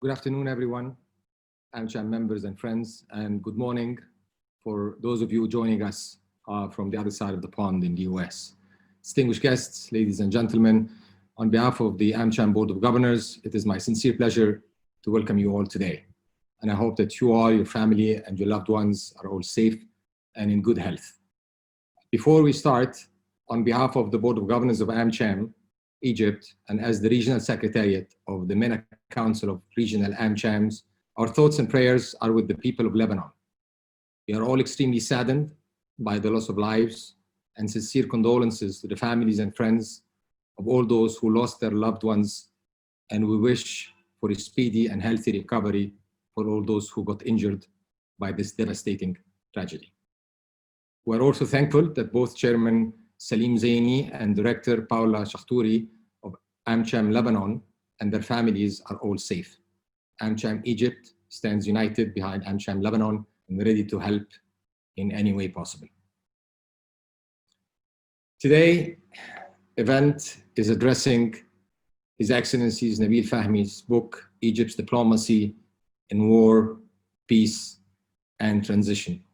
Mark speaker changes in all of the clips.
Speaker 1: Good afternoon, everyone, AmCham members and friends, and good morning for those of you joining us from the other side of the pond in the US. Distinguished guests, ladies and gentlemen, on behalf of the AmCham Board of Governors, it is my sincere pleasure to welcome you all today. And I hope that you all, your family, and your loved ones are all safe and in good health. Before we start, on behalf of the Board of Governors of AmCham, Egypt, and as the Regional Secretariat of the MENA Council of Regional AmChams, our thoughts and prayers are with the people of Lebanon. We are all extremely saddened by the loss of lives and sincere condolences to the families and friends of all those who lost their loved ones, and we wish for a speedy and healthy recovery for all those who got injured by this devastating tragedy. We are also thankful that both Chairman Salim Zaini and Director Paula Shahtouri of AmCham Lebanon and their families are all safe. AmCham Egypt stands united behind AmCham Lebanon and ready to help in any way possible. Today's event is addressing His Excellency's Nabil Fahmi's book, Egypt's Diplomacy in War, Peace, and Transition.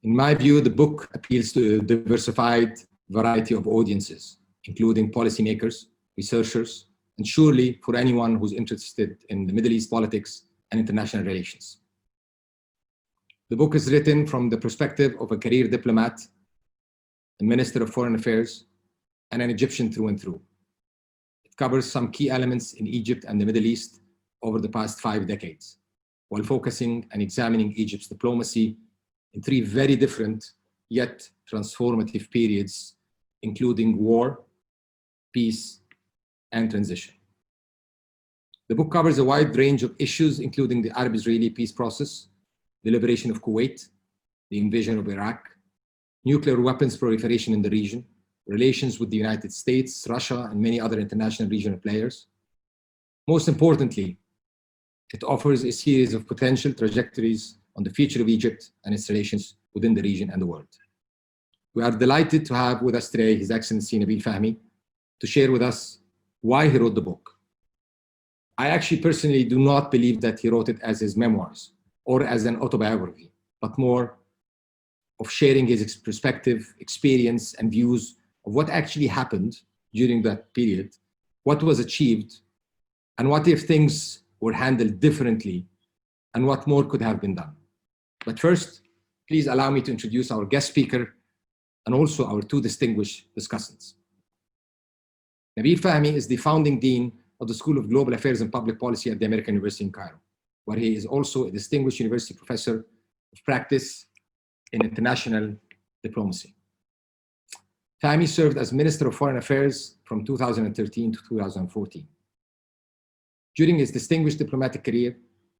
Speaker 1: In my view, the book appeals to a diversified variety of audiences, including policymakers, researchers, and surely for anyone who's interested in the Middle East politics and international relations. The book is written from the perspective of a career diplomat, a Minister of Foreign Affairs, and an Egyptian through and through. It covers some key elements in Egypt and the Middle East over the past 5 decades, while focusing and examining Egypt's diplomacy in 3 very different yet transformative periods, including war, peace, and transition. The book covers a wide range of issues, including the Arab-Israeli peace process, the liberation of Kuwait, the invasion of Iraq, nuclear weapons proliferation in the region, relations with the United States, Russia, and many other international regional players. Most importantly, it offers a series of potential trajectories on the future of Egypt and its relations within the region and the world. We are delighted to have with us today His Excellency Nabil Fahmi to share with us why he wrote the book. I actually personally do not believe that he wrote it as his memoirs or as an autobiography, but more of sharing his perspective, experience, and views of what actually happened during that period, what was achieved, and what if things were handled differently, and what more could have been done. But first, please allow me to introduce our guest speaker and also our 2 distinguished discussants. Nabil Fahmi is the founding dean of the School of Global Affairs and Public Policy at the American University in Cairo, where he is also a distinguished university professor of practice in international diplomacy. Fahmi served as Minister of Foreign Affairs from 2013 to 2014. During his distinguished diplomatic career,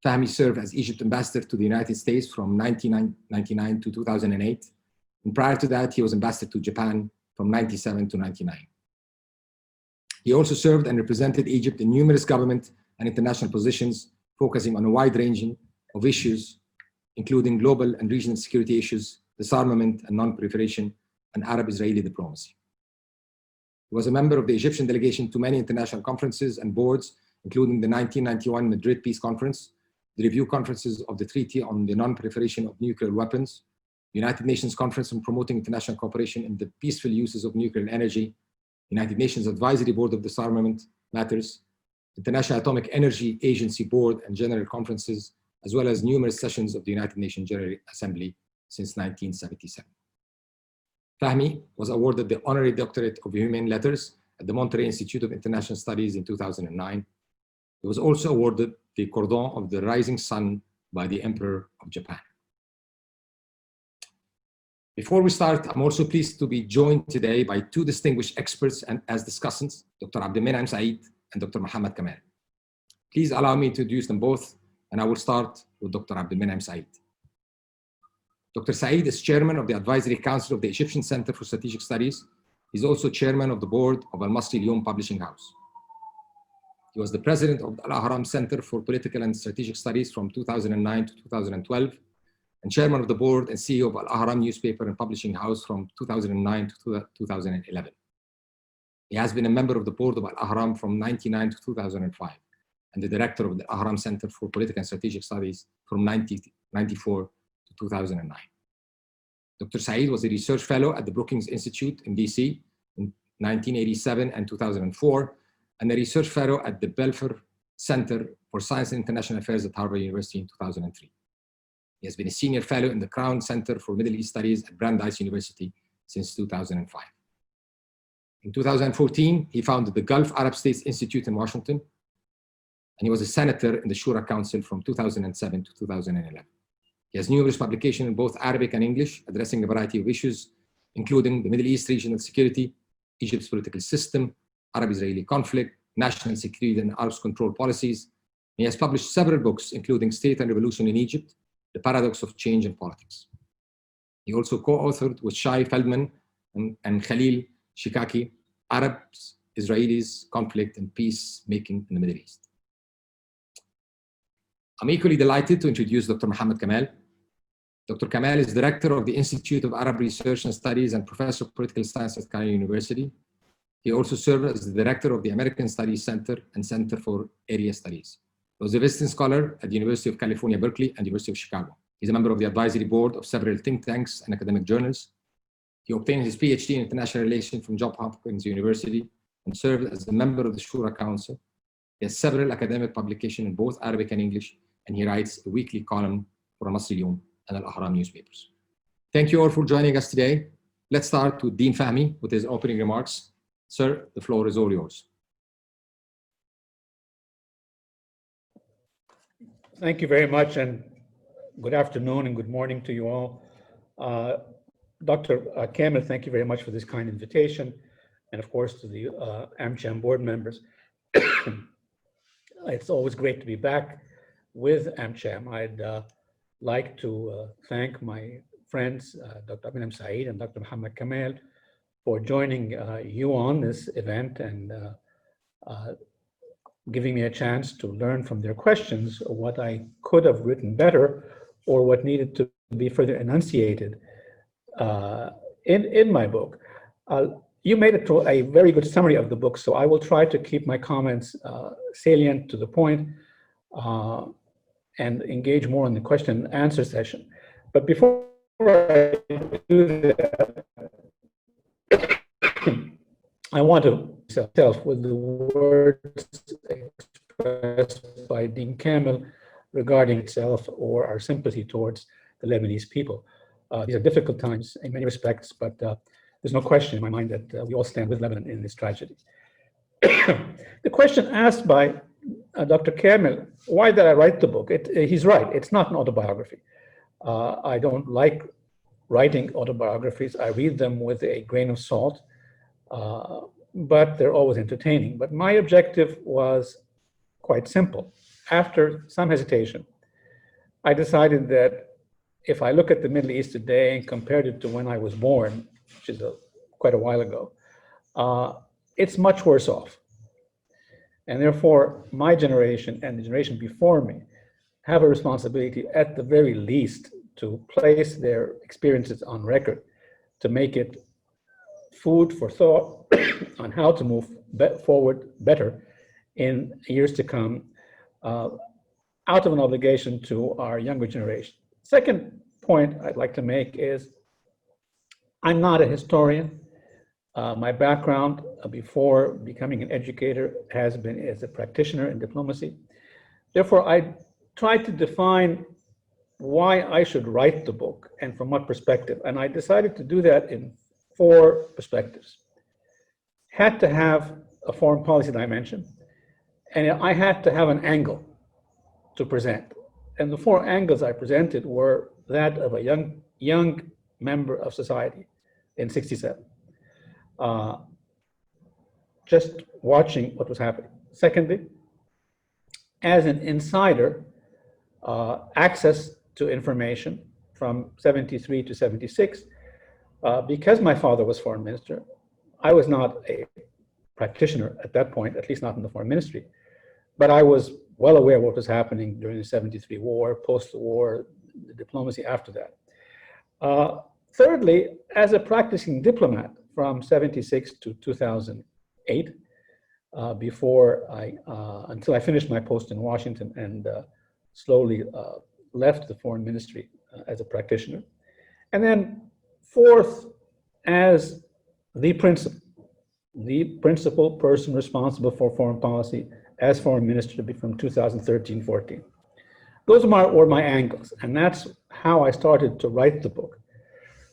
Speaker 1: Fahmi served as Egypt ambassador to the United States from 1999 to 2008. And prior to that, he was ambassador to Japan from 1997 to 1999. He also served and represented Egypt in numerous government and international positions, focusing on a wide range of issues, including global and regional security issues, disarmament and non-proliferation, and Arab-Israeli diplomacy. He was a member of the Egyptian delegation to many international conferences and boards, including the 1991 Madrid Peace Conference, the review conferences of the Treaty on the Non-Proliferation of Nuclear Weapons, the United Nations Conference on Promoting International Cooperation in the Peaceful Uses of Nuclear Energy, United Nations Advisory Board of Disarmament Matters, International Atomic Energy Agency Board and General Conferences, as well as numerous sessions of the United Nations General Assembly since 1977. Fahmi was awarded the Honorary Doctorate of Humane Letters at the Monterey Institute of International Studies in 2009. He was also awarded the Cordon of the Rising Sun by the Emperor of Japan. Before we start, I'm also pleased to be joined today by 2 distinguished experts and as discussants, Dr. Abdelmenem Said and Dr. Mohammed Kamal. Please allow me to introduce them both, and I will start with Dr. Abdelmenem Said. Dr. Said is chairman of the Advisory Council of the Egyptian Center for Strategic Studies. He's also chairman of the board of Al-Masri Al-Yawm Publishing House. He was the president of the Al-Ahram Center for Political and Strategic Studies from 2009 to 2012, and chairman of the board and CEO of Al-Ahram newspaper and publishing house from 2009 to 2011. He has been a member of the board of Al-Ahram from 1999 to 2005, and the director of the Ahram Center for Political and Strategic Studies from 1994 to 2009. Dr. Saeed was a research fellow at the Brookings Institute in DC in 1987 and 2004, and a research fellow at the Belfer Center for Science and International Affairs at Harvard University in 2003. He has been a senior fellow in the Crown Center for Middle East Studies at Brandeis University since 2005. In 2014, he founded the Gulf Arab States Institute in Washington, and he was a senator in the Shura Council from 2007 to 2011. He has numerous publications in both Arabic and English, addressing a variety of issues, including the Middle East regional security, Egypt's political system, Arab-Israeli conflict, national security and arms control policies. He has published several books, including State and Revolution in Egypt, The Paradox of Change in Politics. He also co-authored with Shai Feldman and Khalil Shikaki, Arabs, Israelis, Conflict and Peace-Making in the Middle East. I'm equally delighted to introduce Dr. Mohammed Kamal. Dr. Kamal is director of the Institute of Arab Research and Studies and professor of political science at Carnegie University. He also served as the director of the American Studies Center and Center for Area Studies. He was a visiting scholar at the University of California, Berkeley, and University of Chicago. He's a member of the advisory board of several think tanks and academic journals. He obtained his PhD in international relations from Johns Hopkins University and served as a member of the Shura Council. He has several academic publications in both Arabic and English, and he writes a weekly column for Al-Masri Al-Yawm and Al-Ahram newspapers. Thank you all for joining us today. Let's start with Dean Fahmy with his opening remarks. Sir, the floor is all yours.
Speaker 2: Thank you very much, and good afternoon and good morning to you all. Dr. Kamel, thank you very much for this kind invitation, and of course to the AmCham board members. It's always great to be back with AmCham. I'd like to thank my friends, Dr. Abinam Saeed and Dr. Mohammed Kamal, for joining you on this event and giving me a chance to learn from their questions what I could have written better or what needed to be further enunciated in my book. You made it to a very good summary of the book, so I will try to keep my comments salient to the point and engage more in the question and answer session. But before I do that, I want to self with the words expressed by Dean Kamel regarding itself or our sympathy towards the Lebanese people. These are difficult times in many respects, but there's no question in my mind that we all stand with Lebanon in this tragedy. The question asked by Dr. Kamel, why did I write the book? He's right, it's not an autobiography. I don't like writing autobiographies. I read them with a grain of salt, but they're always entertaining. But my objective was quite simple. After some hesitation, I decided that if I look at the Middle East today and compared it to when I was born, which is quite a while ago, it's much worse off. And therefore, my generation and the generation before me have a responsibility, at the very least, to place their experiences on record, to make it food for thought on how to move forward better in years to come, out of an obligation to our younger generation. Second point I'd like to make is, I'm not a historian. My background before becoming an educator has been as a practitioner in diplomacy. Therefore, I tried to define why I should write the book and from what perspective. And I decided to do that in 4 perspectives. Had to have a foreign policy dimension, and I had to have an angle to present. And the 4 angles I presented were that of a young member of society in '67. Just watching what was happening. Secondly, as an insider, access to information from '73 to '76, because my father was foreign minister, I was not a practitioner at that point, at least not in the foreign ministry, but I was well aware of what was happening during the '73 war, post the war, the diplomacy after that. Thirdly, as a practicing diplomat from '76 to 2008, until I finished my post in Washington and slowly left the foreign ministry as a practitioner. And then fourth, as the principal person responsible for foreign policy as foreign minister from 2013-14. Those were my angles, and that's how I started to write the book.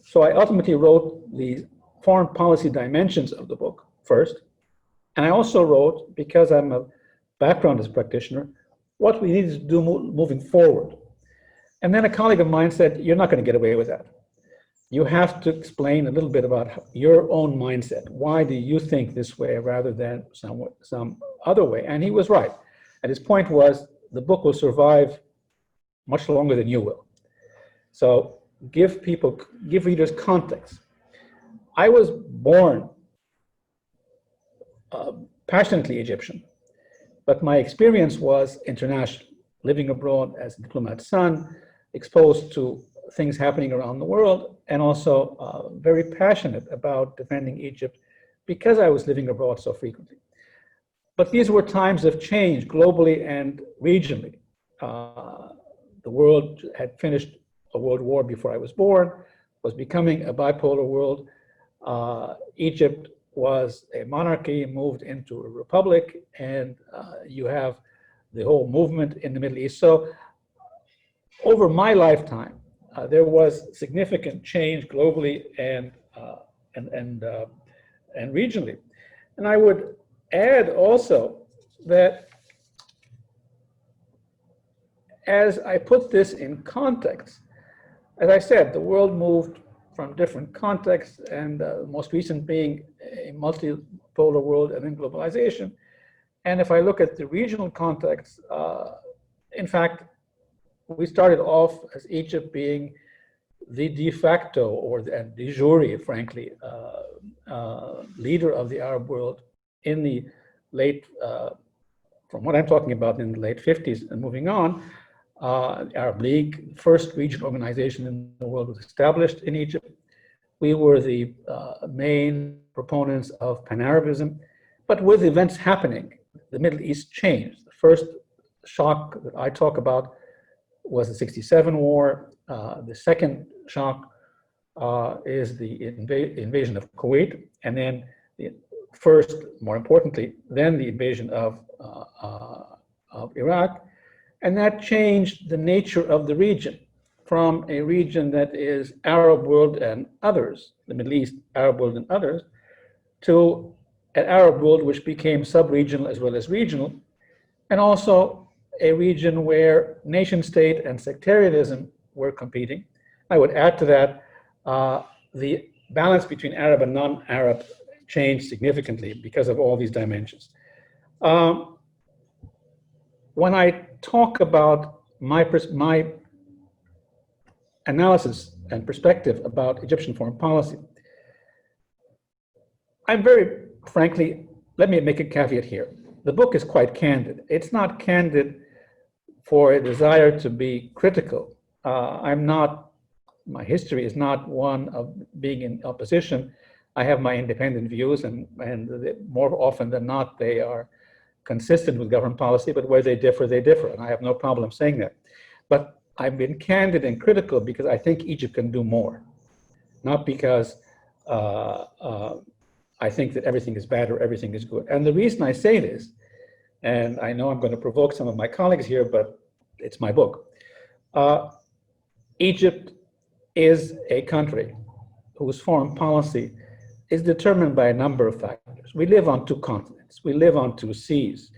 Speaker 2: So I ultimately wrote the foreign policy dimensions of the book first, and I also wrote, because I'm a background as a practitioner, what we needed to do moving forward. And then a colleague of mine said, you're not going to get away with that. You have to explain a little bit about your own mindset. Why do you think this way rather than some other way? And he was right. And his point was, the book will survive much longer than you will. So give readers context. I was born passionately Egyptian, but my experience was international, living abroad as a diplomat's son, exposed to things happening around the world, and also very passionate about defending Egypt because I was living abroad so frequently. But these were times of change globally and regionally. The world had finished a world war before I was born, was becoming a bipolar world. Egypt was a monarchy, moved into a republic, and you have the whole movement in the Middle East. So over my lifetime, there was significant change globally and regionally. And I would add also that as I put this in context, as I said, the world moved from different contexts, and most recent being a multipolar world and then globalization. And if I look at the regional context, in fact, we started off as Egypt being the de facto or the de jure, frankly, leader of the Arab world in the late, from what I'm talking about, in the late 50s and moving on. Arab League, first regional organization in the world, was established in Egypt. We were the main proponents of Pan-Arabism, but with events happening, the Middle East changed. The first shock that I talk about was the '67 war. The second shock is the invasion of Kuwait, and then the first, more importantly, then the invasion of Iraq. And that changed the nature of the region from a region that is Arab world and others, the Middle East, Arab world and others, to an Arab world which became sub-regional as well as regional, and also a region where nation state and sectarianism were competing. I would add to that the balance between Arab and non-Arab changed significantly because of all these dimensions. When I talk about my analysis and perspective about Egyptian foreign policy, I'm very frankly, let me make a caveat here. The book is quite candid. It's not candid for a desire to be critical. My history is not one of being in opposition. I have my independent views, and more often than not, they are consistent with government policy, but where they differ, and I have no problem saying that. But I've been candid and critical because I think Egypt can do more, not because I think that everything is bad or everything is good. And the reason I say this, and I know I'm going to provoke some of my colleagues here, but it's my book. Egypt is a country whose foreign policy is determined by a number of factors. We live on two continents. We live on two seas.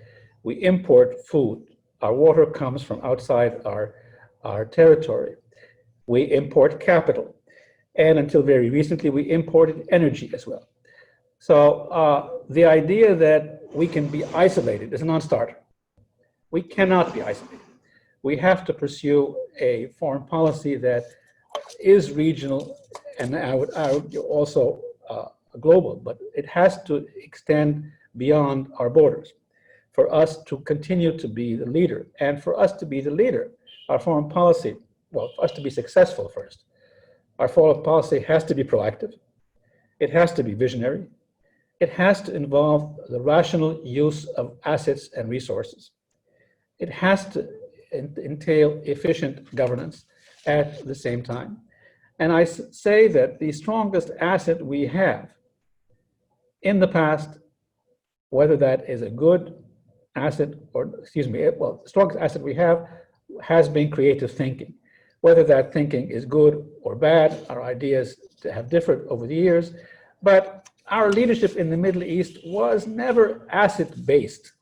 Speaker 2: We import food. Our water comes from outside our territory. We import capital. And until very recently, we imported energy as well. So the idea that we can be isolated is a non-starter. We cannot be isolated. We have to pursue a foreign policy that is regional, and I would argue also global, but it has to extend beyond our borders for us to continue to be the leader. And for us to be the leader, our foreign policy, well, for us to be successful first, our foreign policy has to be proactive. It has to be visionary. It has to involve the rational use of assets and resources. It has to entail efficient governance at the same time. And I say that the strongest asset we have in the past, whether that is a good asset or, well, the strongest asset we have has been creative thinking. Whether that thinking is good or bad, our ideas have differed over the years, but our leadership in the Middle East was never asset-based.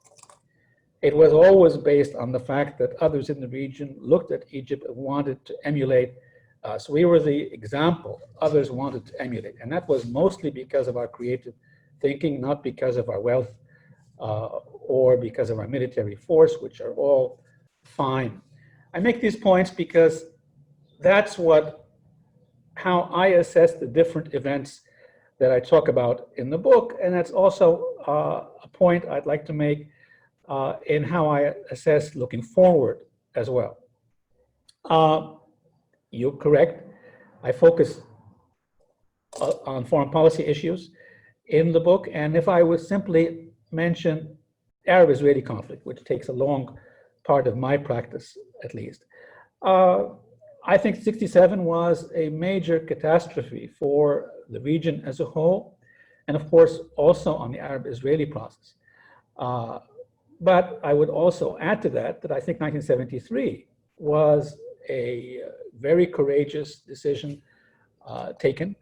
Speaker 2: It was always based on the fact that others in the region looked at Egypt and wanted to emulate us. We were the example others wanted to emulate, and that was mostly because of our creative thinking, not because of our wealth or because of our military force, which are all fine. I make these points because that's how I assess the different events that I talk about in the book, and that's also a point I'd like to make in how I assess looking forward as well. You're correct. I focus on foreign policy issues in the book, and if I would simply mention Arab-Israeli conflict, which takes a long part of my practice at least, I think 67 was a major catastrophe for the region as a whole, and of course also on the Arab-Israeli process. But I would also add to that I think 1973 was a very courageous decision taken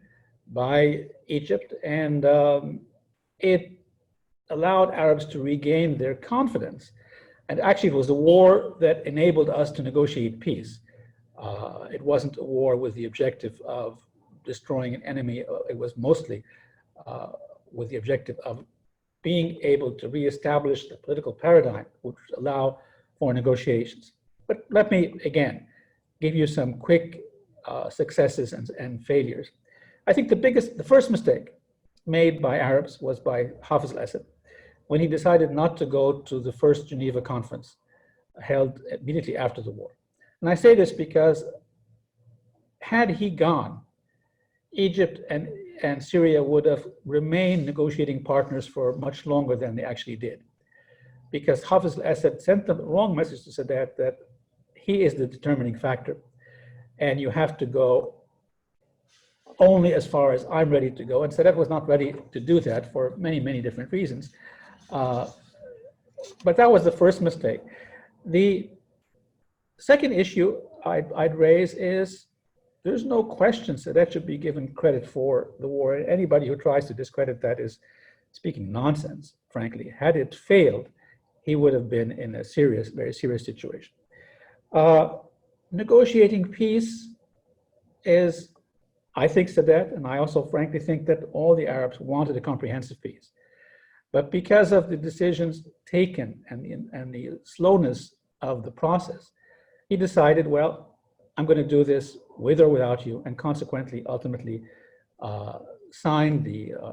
Speaker 2: by Egypt, and it allowed Arabs to regain their confidence. And actually it was the war that enabled us to negotiate peace. It wasn't a war with the objective of destroying an enemy. It was mostly with the objective of being able to reestablish the political paradigm which would allow for negotiations. But let me, again, give you some quick successes and failures. I think the first mistake made by Arabs was by Hafez al-Assad, when he decided not to go to the first Geneva conference held immediately after the war. And I say this because had he gone, Egypt and Syria would have remained negotiating partners for much longer than they actually did. Because Hafez al-Assad sent the wrong message to Sadat that he is the determining factor, and you have to go only as far as I'm ready to go. And Sadat was not ready to do that for many, many different reasons. But that was the first mistake. The second issue I'd raise is there's no question Sadat should be given credit for the war. Anybody who tries to discredit that is speaking nonsense, frankly. Had it failed, he would have been in a serious, very serious situation. Negotiating peace is, I think, Sadat, and I also frankly think that all the Arabs wanted a comprehensive peace. But because of the decisions taken and the slowness of the process, he decided, well, I'm going to do this with or without you, and consequently, ultimately,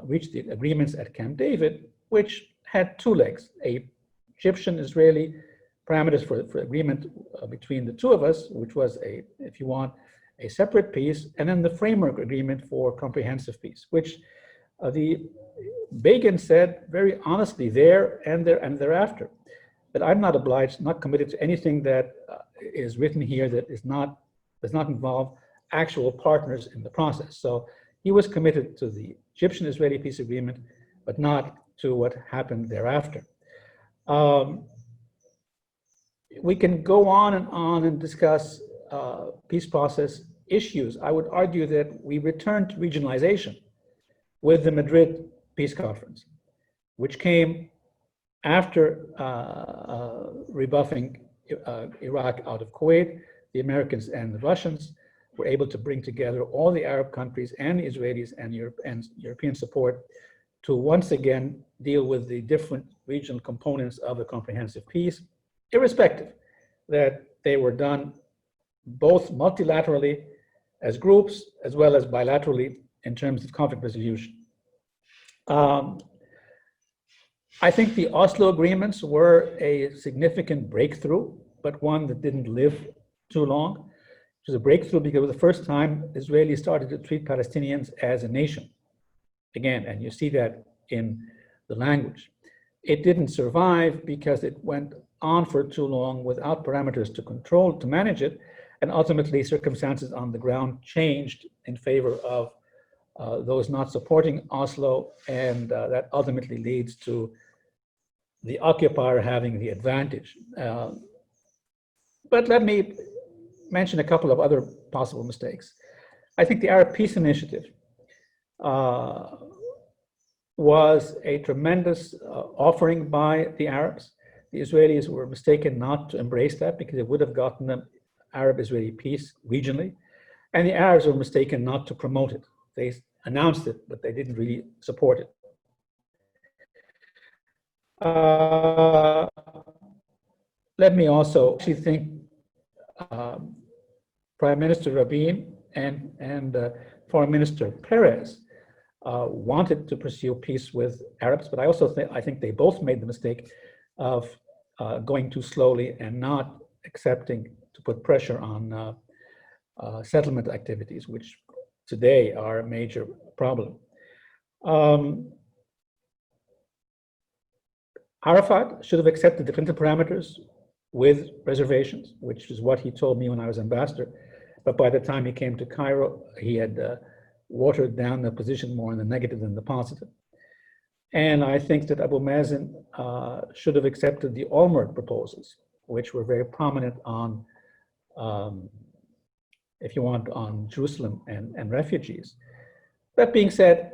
Speaker 2: reached the agreements at Camp David, which had two legs: Egyptian-Israeli parameters for agreement between the two of us, which was if you want, a separate peace, and then the framework agreement for comprehensive peace, which Begin said very honestly there and thereafter, that I'm not obliged, not committed to anything that is written here that does not involve actual partners in the process. So he was committed to the Egyptian-Israeli peace agreement, but not to what happened thereafter. We can go on and discuss peace process issues. I would argue that we returned to regionalization with the Madrid Peace Conference, which came after rebuffing Iraq out of Kuwait. The Americans and the Russians were able to bring together all the Arab countries and the Israelis and European support to once again deal with the different regional components of a comprehensive peace, irrespective that they were done both multilaterally as groups as well as bilaterally in terms of conflict resolution. I think the Oslo agreements were a significant breakthrough, but one that didn't live too long. It was a breakthrough because it was the first time Israelis started to treat Palestinians as a nation. Again, and you see that in the language. It didn't survive because it went on for too long without parameters to manage it, and ultimately circumstances on the ground changed in favor of those not supporting Oslo, and that ultimately leads to the occupier having the advantage. But let me mention a couple of other possible mistakes. I think the Arab Peace Initiative was a tremendous offering by the Arabs. The Israelis were mistaken not to embrace that because it would have gotten them Arab-Israeli peace regionally. And the Arabs were mistaken not to promote it. They announced it, but they didn't really support it. Let me also actually think Prime Minister Rabin and Foreign Minister Peres wanted to pursue peace with Arabs, but I think they both made the mistake of going too slowly and not accepting to put pressure on settlement activities, which today are a major problem. Arafat should have accepted the Clinton parameters with reservations, which is what he told me when I was ambassador. But by the time he came to Cairo, he had watered down the position more in the negative than the positive. And I think that Abu Mazen should have accepted the Olmert proposals, which were very prominent on, if you want, on Jerusalem and refugees. That being said,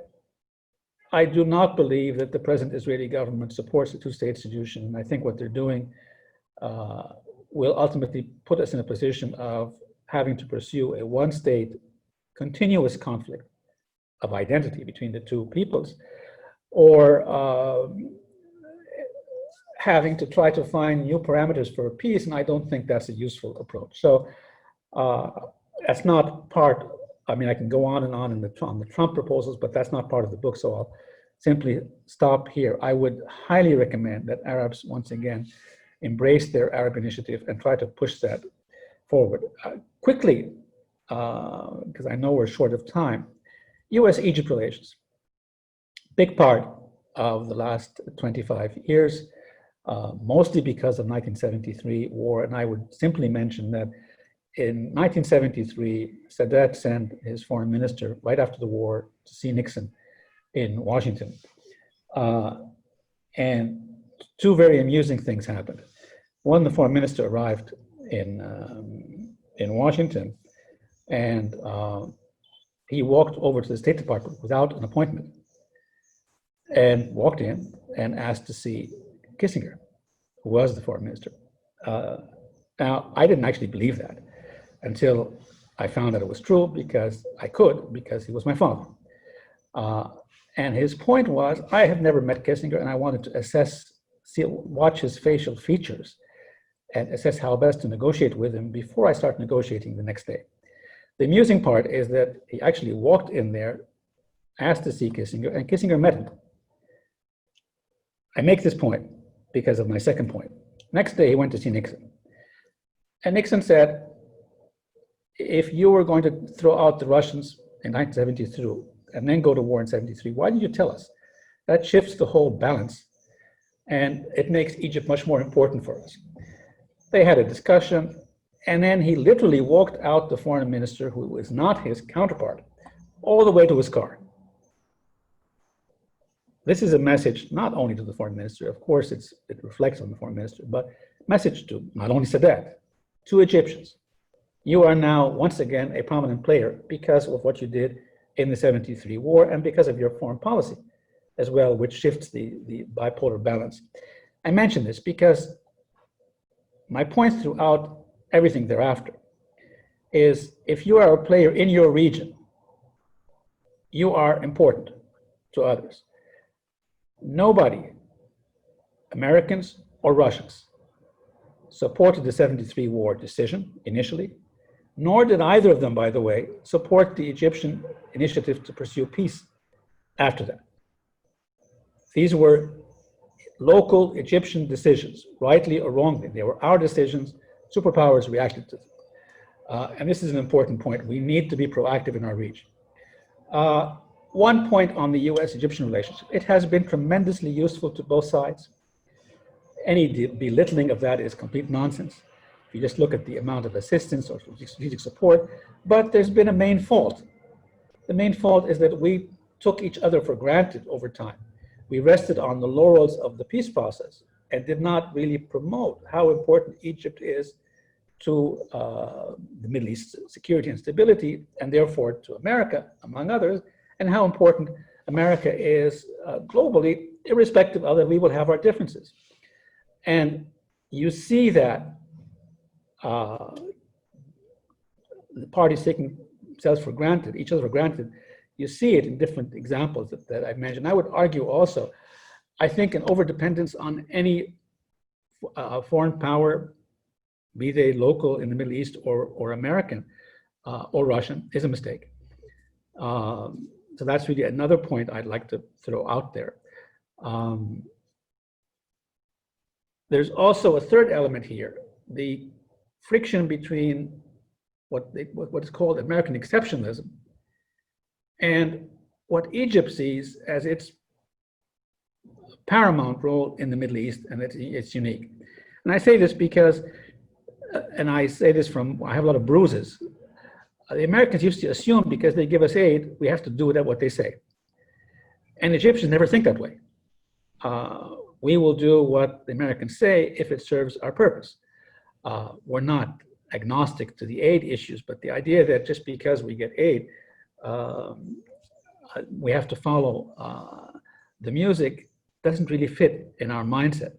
Speaker 2: I do not believe that the present Israeli government supports the two-state solution. And I think what they're doing will ultimately put us in a position of having to pursue a one-state continuous conflict of identity between the two peoples, or having to try to find new parameters for peace, and I don't think that's a useful approach. So that's not part, I mean, I can go on and on the Trump proposals, but that's not part of the book, so I'll simply stop here. I would highly recommend that Arabs, once again, embrace their Arab initiative and try to push that forward. Quickly, because I know we're short of time, US-Egypt relations. Big part of the last 25 years, mostly because of 1973 war. And I would simply mention that in 1973, Sadat sent his foreign minister right after the war to see Nixon in Washington. And two very amusing things happened. One, the foreign minister arrived in Washington, and he walked over to the State Department without an appointment and walked in and asked to see Kissinger, who was the foreign minister. Now, I didn't actually believe that until I found that it was true, because he was my father. And his point was, I had never met Kissinger, and I wanted to watch his facial features and assess how best to negotiate with him before I start negotiating the next day. The amusing part is that he actually walked in there, asked to see Kissinger, and Kissinger met him. I make this point because of my second point. Next day, he went to see Nixon. And Nixon said, if you were going to throw out the Russians in 1972 and then go to war in 73, why didn't you tell us? That shifts the whole balance, and it makes Egypt much more important for us. They had a discussion, and then he literally walked out the foreign minister, who was not his counterpart, all the way to his car. This is a message not only to the foreign minister, of course it reflects on the foreign minister, but message to not only Sadat, to Egyptians. You are now, once again, a prominent player because of what you did in the 73 war and because of your foreign policy as well, which shifts the bipolar balance. I mention this because my point throughout everything thereafter is, if you are a player in your region, you are important to others. Nobody, Americans or Russians, supported the 73 war decision initially, nor did either of them, by the way, support the Egyptian initiative to pursue peace after that. These were local Egyptian decisions, rightly or wrongly. They were our decisions, superpowers reacted to them. And this is an important point. We need to be proactive in our region. one point on the US-Egyptian relationship. It has been tremendously useful to both sides. Any belittling of that is complete nonsense. If you just look at the amount of assistance or strategic support, but there's been a main fault. The main fault is that we took each other for granted over time. We rested on the laurels of the peace process and did not really promote how important Egypt is to the Middle East security and stability, and therefore to America, among others, and how important America is globally, irrespective of that we will have our differences. And you see that the parties taking themselves for granted, each other for granted. You see it in different examples that I mentioned. I would argue also, I think an overdependence on any foreign power, be they local in the Middle East or American or Russian, is a mistake. So that's really another point I'd like to throw out there. There's also a third element here, the friction between what is called American exceptionalism and what Egypt sees as its paramount role in the Middle East, and it's unique. And I say this because, and I say this from, I have a lot of bruises. The Americans used to assume because they give us aid, we have to do what they say. And Egyptians never think that way. We will do what the Americans say if it serves our purpose. We're not agnostic to the aid issues, but the idea that just because we get aid, we have to follow the music doesn't really fit in our mindset.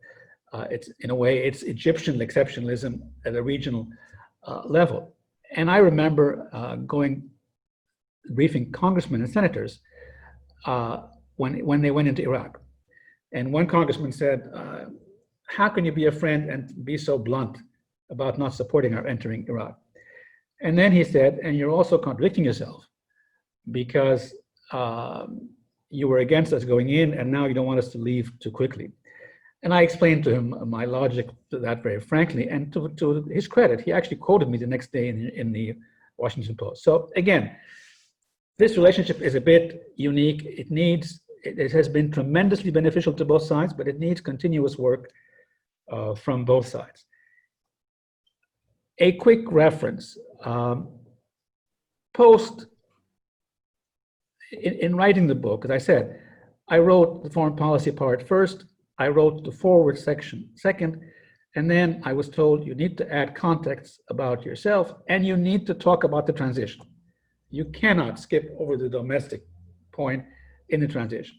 Speaker 2: It's, in a way, it's Egyptian exceptionalism at a regional level. And I remember briefing congressmen and senators when they went into Iraq. And one congressman said, how can you be a friend and be so blunt about not supporting our entering Iraq? And then he said, and you're also contradicting yourself because you were against us going in and now you don't want us to leave too quickly. And I explained to him my logic to that very frankly, and to his credit, he actually quoted me the next day in the Washington Post. So again, this relationship is a bit unique. It has been tremendously beneficial to both sides, but it needs continuous work from both sides. A quick reference, in writing the book, as I said, I wrote the foreign policy part first, I wrote the forward section second, and then I was told you need to add context about yourself and you need to talk about the transition. You cannot skip over the domestic point in the transition.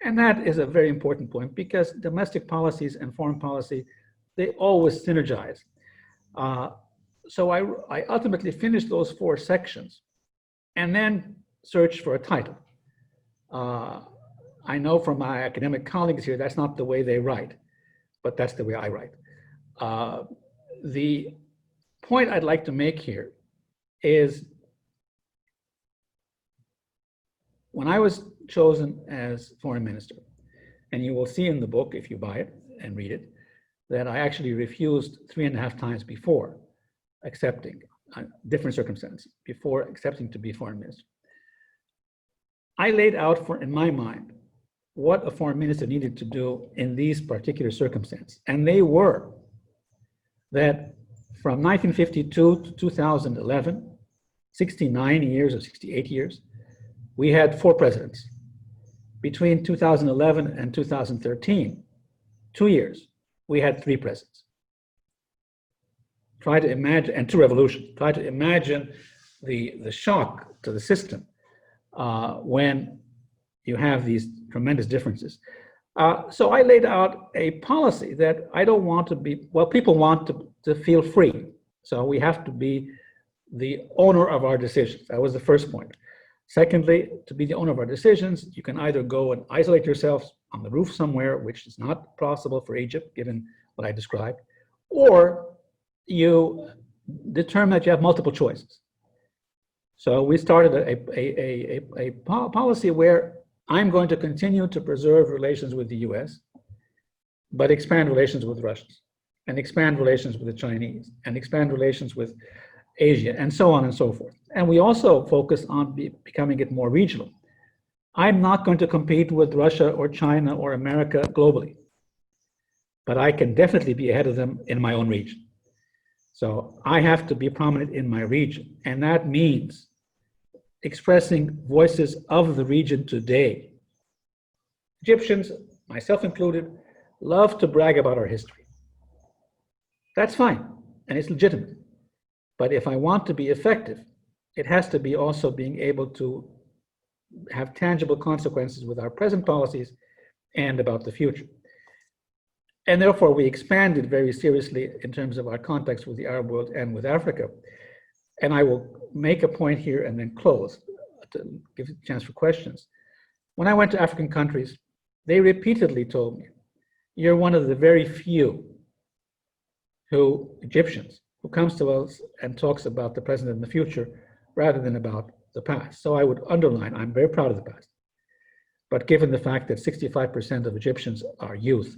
Speaker 2: And that is a very important point because domestic policies and foreign policy, they always synergize. So I ultimately finished those 4 sections and then searched for a title. I know from my academic colleagues here, that's not the way they write, but that's the way I write. The point I'd like to make here is when I was chosen as foreign minister, and you will see in the book, if you buy it and read it, that I actually refused 3.5 times before accepting, different circumstances, before accepting to be foreign minister. I laid out in my mind what a foreign minister needed to do in these particular circumstances. And they were that from 1952 to 2011, 69 years or 68 years, we had 4 presidents. Between 2011 and 2013, 2 years, we had 3 presidents. Try to imagine, and 2 revolutions. Try to imagine the shock to the system when you have these tremendous differences. So I laid out a policy that I don't want to be, well, people want to feel free. So we have to be the owner of our decisions. That was the first point. Secondly, to be the owner of our decisions, you can either go and isolate yourselves on the roof somewhere, which is not possible for Egypt, given what I described, or you determine that you have multiple choices. So we started a policy where I'm going to continue to preserve relations with the US, but expand relations with Russians, and expand relations with the Chinese, and expand relations with Asia, and so on and so forth. And we also focus on becoming it more regional. I'm not going to compete with Russia or China or America globally, but I can definitely be ahead of them in my own region. So I have to be prominent in my region, and that means expressing voices of the region today. Egyptians, myself included, love to brag about our history. That's fine, and it's legitimate. But if I want to be effective, it has to be also being able to have tangible consequences with our present policies and about the future. And therefore, we expanded very seriously in terms of our contacts with the Arab world and with Africa. And I will make a point here and then close to give a chance for questions. When I went to African countries, they repeatedly told me, you're one of the very few Egyptians, who comes to us and talks about the present and the future rather than about the past. So I would underline, I'm very proud of the past. But given the fact that 65% of Egyptians are youth,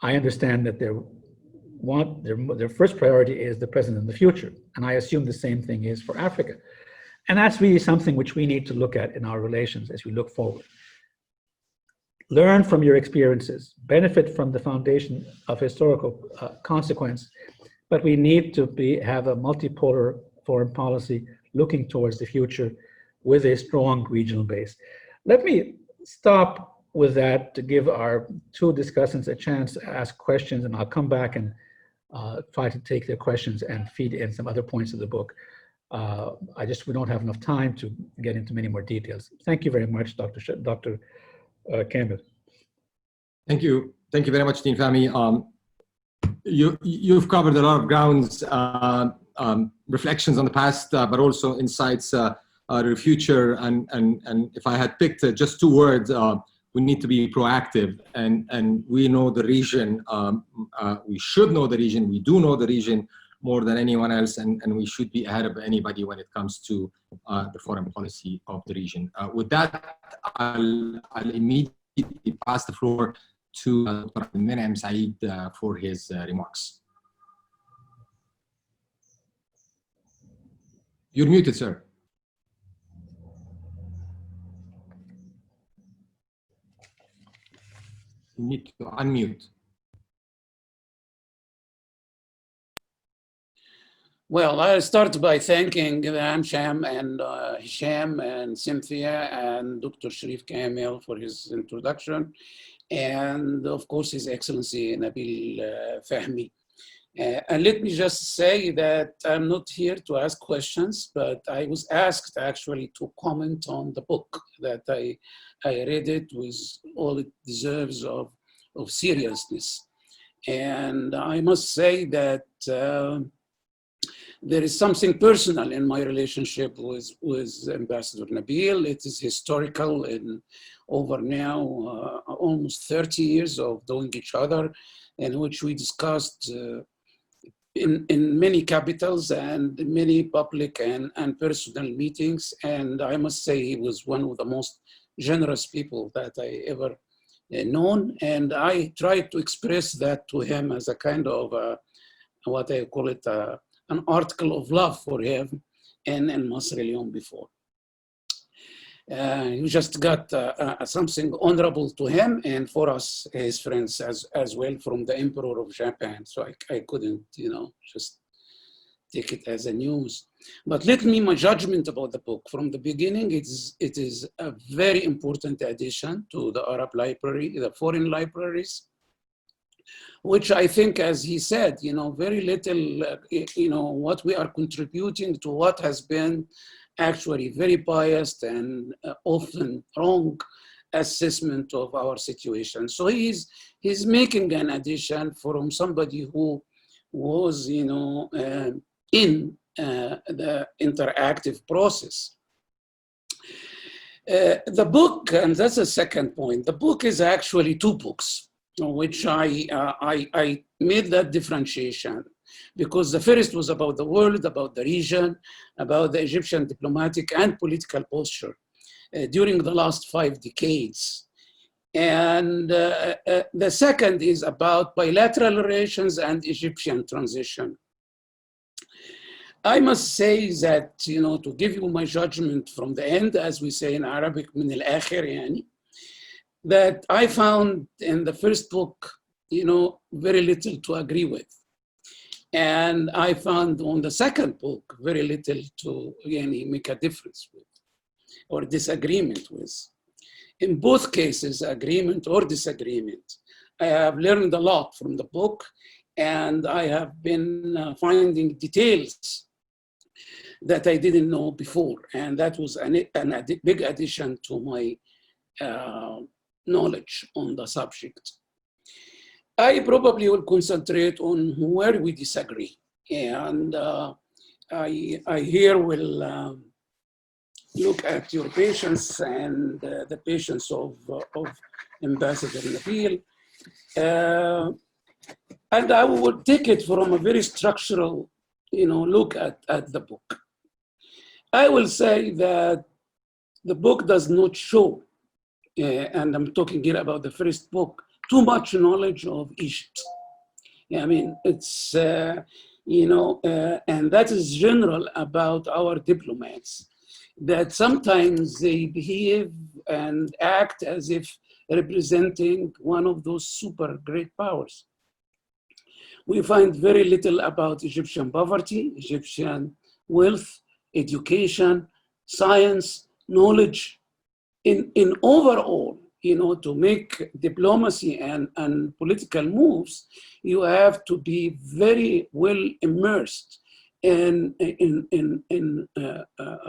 Speaker 2: I understand that their first priority is the present and the future. And I assume the same thing is for Africa. And that's really something which we need to look at in our relations as we look forward. Learn from your experiences, benefit from the foundation of historical consequence, but we need to have a multipolar foreign policy looking towards the future with a strong regional base. Let me stop with that to give our two discussants a chance to ask questions, and I'll come back and try to take their questions and feed in some other points of the book. We don't have enough time to get into many more details. Thank you very much, Dr. Kamel.
Speaker 1: Thank you. Thank you very much, Dean Fahmy. You've covered a lot of grounds, reflections on the past, but also insights to the future. And if I had picked just two words, we need to be proactive. And we know the region. We should know the region. We do know the region more than anyone else, and we should be ahead of anybody when it comes to the foreign policy of the region. With that, I'll immediately pass the floor to Dr. Menahem Saeed for his remarks. You're muted, sir. You need to unmute.
Speaker 3: Well, I'll start by thanking Amsham and Hisham and Cynthia and Dr. Sharif Kamel for his introduction, and of course, His Excellency Nabil Fahmy. And let me just say that I'm not here to ask questions, but I was asked actually to comment on the book, that I read it with all it deserves of seriousness. And I must say that there is something personal in my relationship with Ambassador Nabil. It is historical in over now almost 30 years of knowing each other, in which we discussed in many capitals and many public and personal meetings. And I must say he was one of the most generous people that I ever known. And I tried to express that to him as a kind of what I call it, an article of love for him in Masr al-Yawm before. He just got something honorable to him and for us, his friends as well, from the Emperor of Japan. So I couldn't, just take it as a news. But let me, my judgment about the book. From the beginning, it is a very important addition to the Arab library, the foreign libraries, which I think, as he said, very little, what we are contributing to what has been actually very biased and often wrong assessment of our situation. So he's making an addition from somebody who was, in the interactive process. The book, and that's the second point, the book is actually two books, which I made that differentiation, because the first was about the world, about the region, about the Egyptian diplomatic and political posture during the last 5 decades. And the second is about bilateral relations and Egyptian transition. I must say that, to give you my judgment from the end, as we say in Arabic, من الآخر يعني, that I found in the first book, very little to agree with. And I found on the second book, very little to make a difference with or disagreement with. In both cases, agreement or disagreement, I have learned a lot from the book, and I have been finding details that I didn't know before. And that was a big addition to my knowledge on the subject. I probably will concentrate on where we disagree. And I here will look at your patience and the patience of Ambassador Nabil. And I would take it from a very structural, look at the book. I will say that the book does not show, and I'm talking here about the first book, too much knowledge of Egypt. I mean, it's, and that is general about our diplomats, that sometimes they behave and act as if representing one of those super great powers. We find very little about Egyptian poverty, Egyptian wealth, education, science, knowledge. In overall, to make diplomacy and political moves, you have to be very well immersed in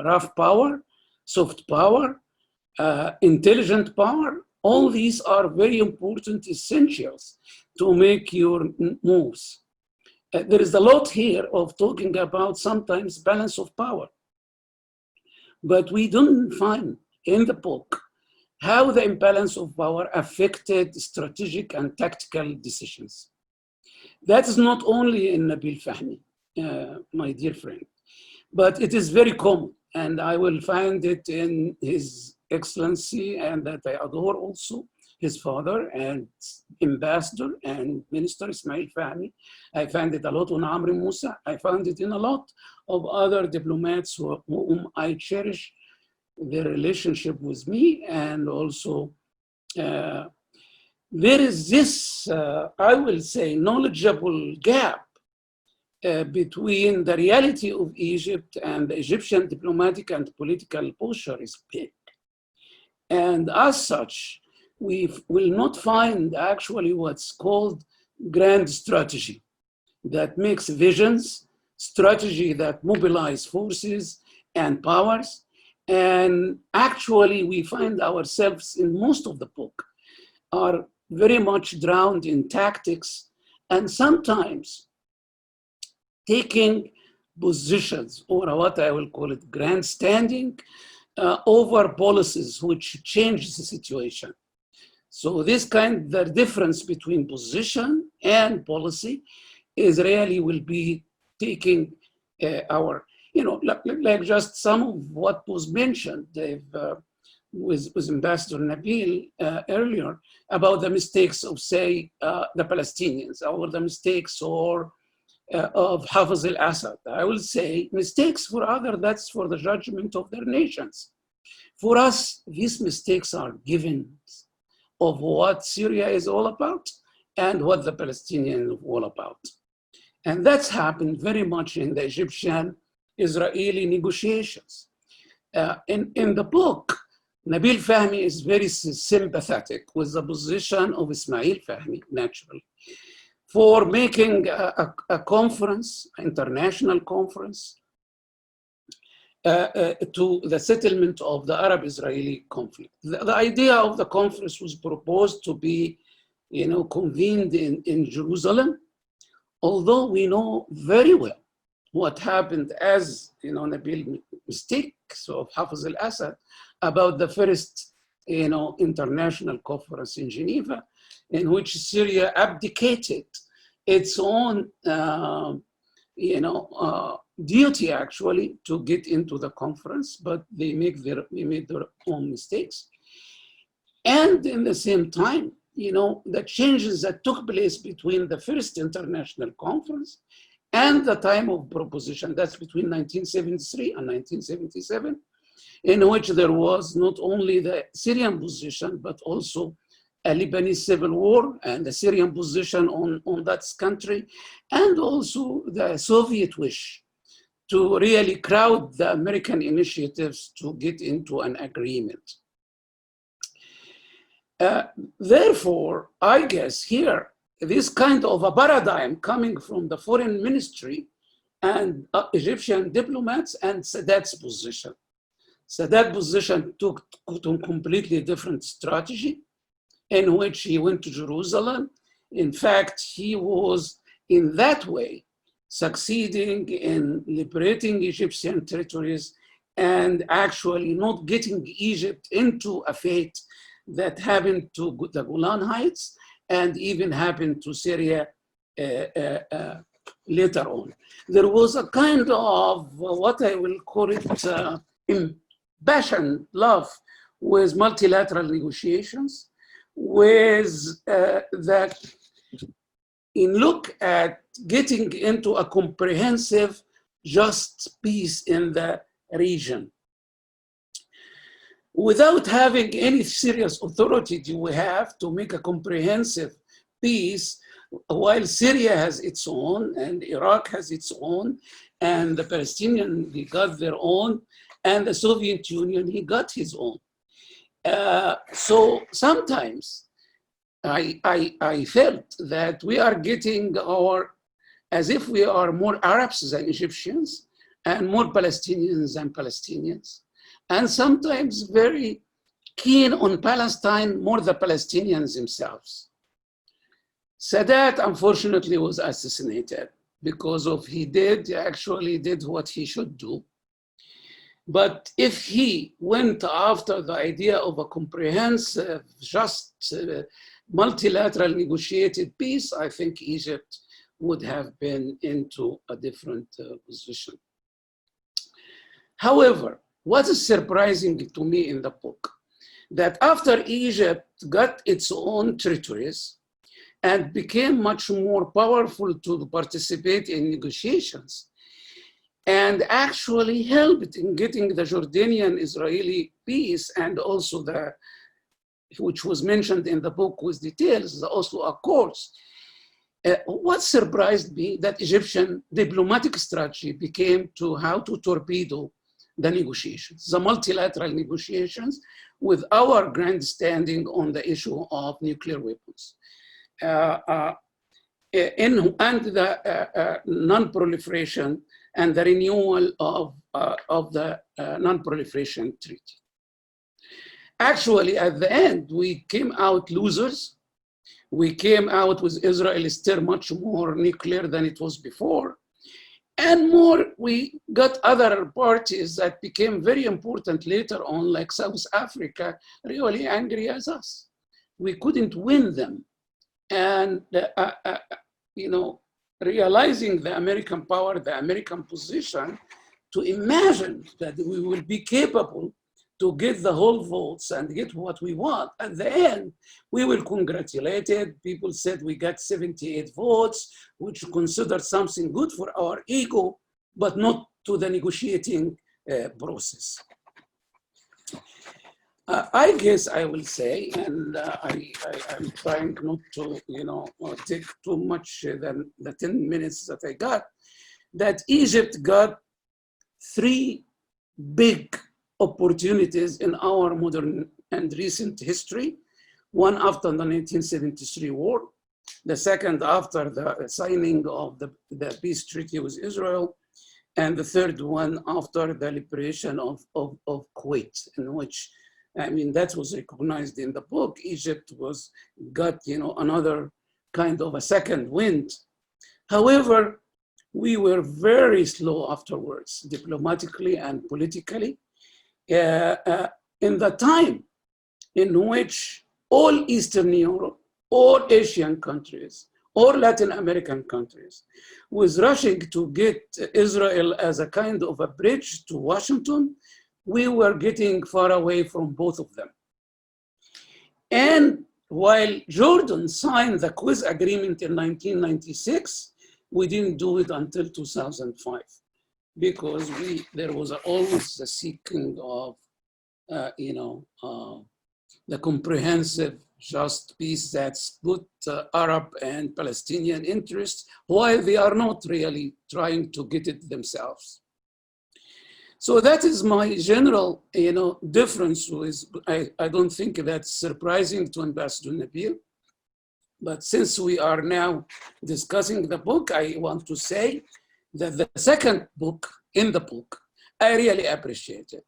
Speaker 3: rough power, soft power, intelligent power. All these are very important essentials to make your moves. There is a lot here of talking about sometimes balance of power, but we don't find in the book how the imbalance of power affected strategic and tactical decisions. That is not only in Nabil Fahmy, my dear friend, but it is very common, and I will find it in His Excellency, and that I adore also, his father and Ambassador and Minister Ismail Fahmy. I find it a lot on Amr Moussa. I found it in a lot of other diplomats whom I cherish their relationship with me, and also there is this, I will say, knowledgeable gap between the reality of Egypt and the Egyptian diplomatic and political posture is big. And as such, we will not find actually what's called grand strategy that makes visions, strategy that mobilize forces and powers. And actually, we find ourselves in most of the book are very much drowned in tactics and sometimes taking positions, or what I will call it grandstanding, over policies which change the situation. So this the difference between position and policy is really will be taking our, like just some of what was mentioned with Ambassador Nabil earlier about the mistakes of, say, the Palestinians, or the mistakes of Hafez al-Assad. I will say mistakes for others, that's for the judgment of their nations. For us, these mistakes are givens of what Syria is all about and what the Palestinians are all about. And that's happened very much in the Egyptian-Israeli negotiations. In the book, Nabil Fahmy is very sympathetic with the position of Ismail Fahmy, naturally, for making a conference, international conference, to the settlement of the Arab-Israeli conflict. The idea of the conference was proposed to be, convened in Jerusalem, although we know very well what happened as, Nabil mistakes of Hafez al-Assad about the first, international conference in Geneva, in which Syria abdicated its own, duty actually to get into the conference, but they made their own mistakes. And in the same time, the changes that took place between the first international conference and the time of proposition, that's between 1973 and 1977, in which there was not only the Syrian position, but also a Lebanese civil war and the Syrian position on that country, and also the Soviet wish to really crowd the American initiatives to get into an agreement. Therefore, I guess here, this kind of a paradigm coming from the foreign ministry and Egyptian diplomats and Sadat's position. Sadat's position took a completely different strategy in which he went to Jerusalem. In fact, he was in that way succeeding in liberating Egyptian territories and actually not getting Egypt into a fate that happened to the Golan Heights and even happened to Syria later on. There was a kind of what I will call it impassioned love with multilateral negotiations, with that in look at getting into a comprehensive, just peace in the region. Without having any serious authority do we have to make a comprehensive peace, while Syria has its own and Iraq has its own, and the Palestinians, they got their own, and the Soviet Union, he got his own. So sometimes I felt that we are getting as if we are more Arabs than Egyptians and more Palestinians than Palestinians, and sometimes very keen on Palestine, more the Palestinians themselves. Sadat, unfortunately, was assassinated because he actually did what he should do. But if he went after the idea of a comprehensive, just multilateral negotiated peace, I think Egypt would have been into a different position. However, what is surprising to me in the book, that after Egypt got its own territories and became much more powerful to participate in negotiations, and actually helped in getting the Jordanian-Israeli peace, and also which was mentioned in the book with details, the Oslo Accords. What surprised me, that Egyptian diplomatic strategy became to how to torpedo the negotiations, the multilateral negotiations, with our grandstanding on the issue of nuclear weapons. And the non-proliferation and the renewal of the non-proliferation treaty. Actually, at the end, we came out losers. We came out with Israel still much more nuclear than it was before. And more, we got other parties that became very important later on, like South Africa, really angry as us. We couldn't win them. And, realizing the American power, the American position, to imagine that we will be capable to get the whole votes and get what we want. At the end, we will congratulate it. People said we got 78 votes, which considered something good for our ego, but not to the negotiating process. I guess I will say, and I'm trying not to, take too much than the 10 minutes that I got, that Egypt got 3 big opportunities in our modern and recent history. One after the 1973 war, the second after the signing of the peace treaty with Israel, and the third one after the liberation of Kuwait, in which, that was recognized in the book. Egypt got another kind of a second wind. However, we were very slow afterwards, diplomatically and politically, in the time in which all Eastern Europe, all Asian countries, all Latin American countries was rushing to get Israel as a kind of a bridge to Washington. We were getting far away from both of them. And while Jordan signed the Quiz Agreement in 1996, we didn't do it until 2005 because there was always the seeking of, the comprehensive just peace that's put Arab and Palestinian interests while they are not really trying to get it themselves. So that is my general, difference with, I don't think that's surprising to Ambassador Nabil. But since we are now discussing the book, I want to say that the second book in the book, I really appreciate it.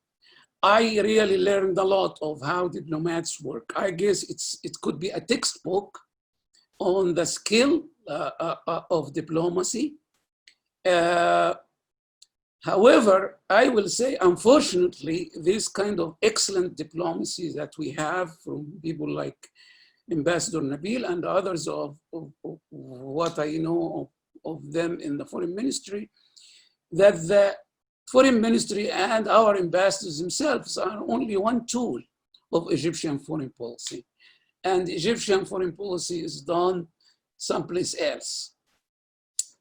Speaker 3: I really learned a lot of how diplomats work. I guess it could be a textbook on the skill of diplomacy. However, I will say, unfortunately, this kind of excellent diplomacy that we have from people like Ambassador Nabil and others of what I know of them in the foreign ministry, that the foreign ministry and our ambassadors themselves are only one tool of Egyptian foreign policy. And Egyptian foreign policy is done someplace else.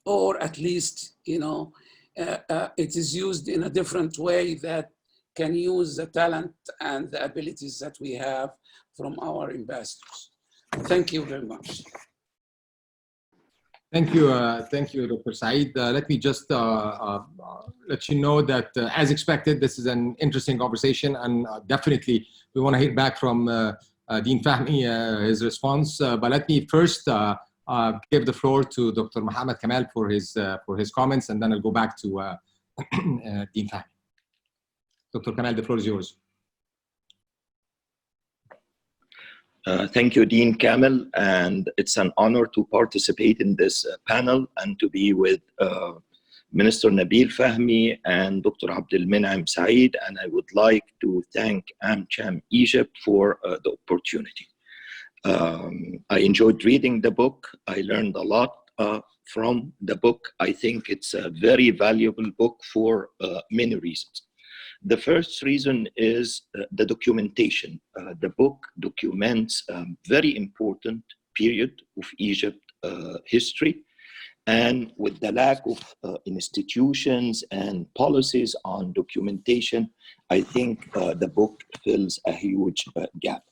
Speaker 3: Or at least, it is used in a different way that can use the talent and the abilities that we have from our ambassadors. Thank you very much.
Speaker 1: Thank you, Dr. Saeed. Let me just let you know that, as expected, this is an interesting conversation, and definitely we want to hear back from Dean Fahmy, his response. But let me first give the floor to Dr. Mohammed Kamal for his comments, and then I'll go back to Dean Fahmy. Dr. Kamal, the floor is yours.
Speaker 4: Thank you, Dean Kamel, and it's an honor to participate in this panel and to be with Minister Nabil Fahmy and Dr. Abdelmenem Saeed, and I would like to thank AmCham Egypt for the opportunity. I enjoyed reading the book. I learned a lot from the book. I think it's a very valuable book for many reasons. The first reason is the documentation. The book documents a very important period of Egypt history, and with the lack of institutions and policies on documentation, I think the book fills a huge gap.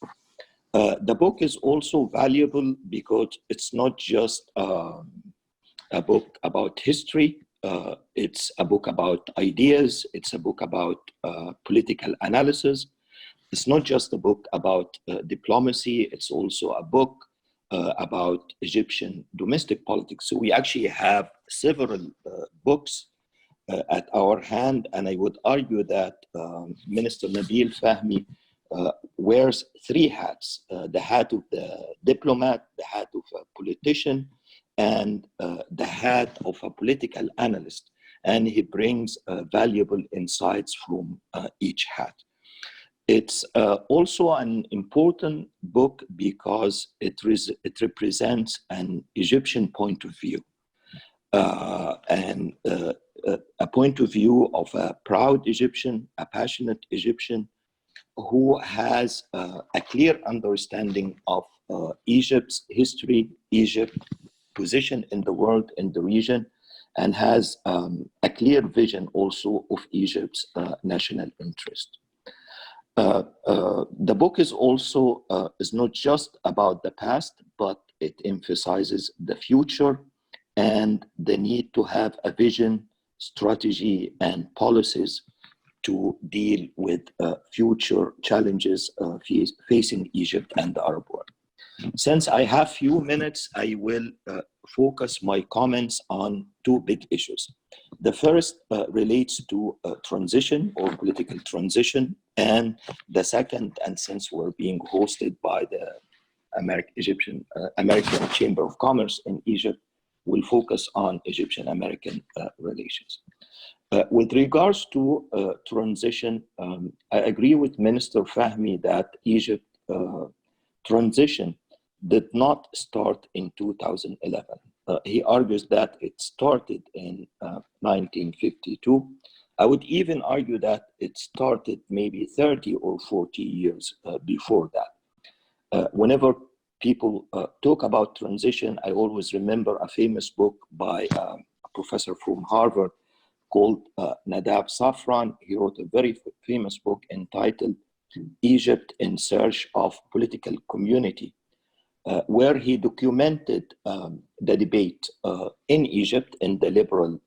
Speaker 4: The book is also valuable because it's not just a book about history. It's a book about ideas. It's a book about political analysis. It's not just a book about diplomacy. It's also a book about Egyptian domestic politics. So we actually have several books at our hand, and I would argue that Minister Nabil Fahmy wears three hats: the hat of the diplomat, the hat of a politician, and the hat of a political analyst, and he brings valuable insights from each hat. It's also an important book because it represents an Egyptian point of view, and a point of view of a proud Egyptian, a passionate Egyptian, who has a clear understanding of Egypt's history, Egypt's position in the world, in the region, and has a clear vision also of Egypt's national interest. The book is also is not just about the past, but it emphasizes the future and the need to have a vision, strategy, and policies to deal with future challenges facing Egypt and the Arab world. Since I have few minutes, I will focus my comments on two big issues. The first relates to transition or political transition, and the second, and since we're being hosted by the American Chamber of Commerce in Egypt, will focus on Egyptian-American relations. With regards to transition, I agree with Minister Fahmy that Egypt transition did not start in 2011. He argues that it started in 1952. I would even argue that it started maybe 30 or 40 years before that. Whenever people talk about transition, I always remember a famous book by a professor from Harvard called Nadab Safran. He wrote a very famous book entitled Egypt in Search of Political Community, where he documented the debate in Egypt in the liberal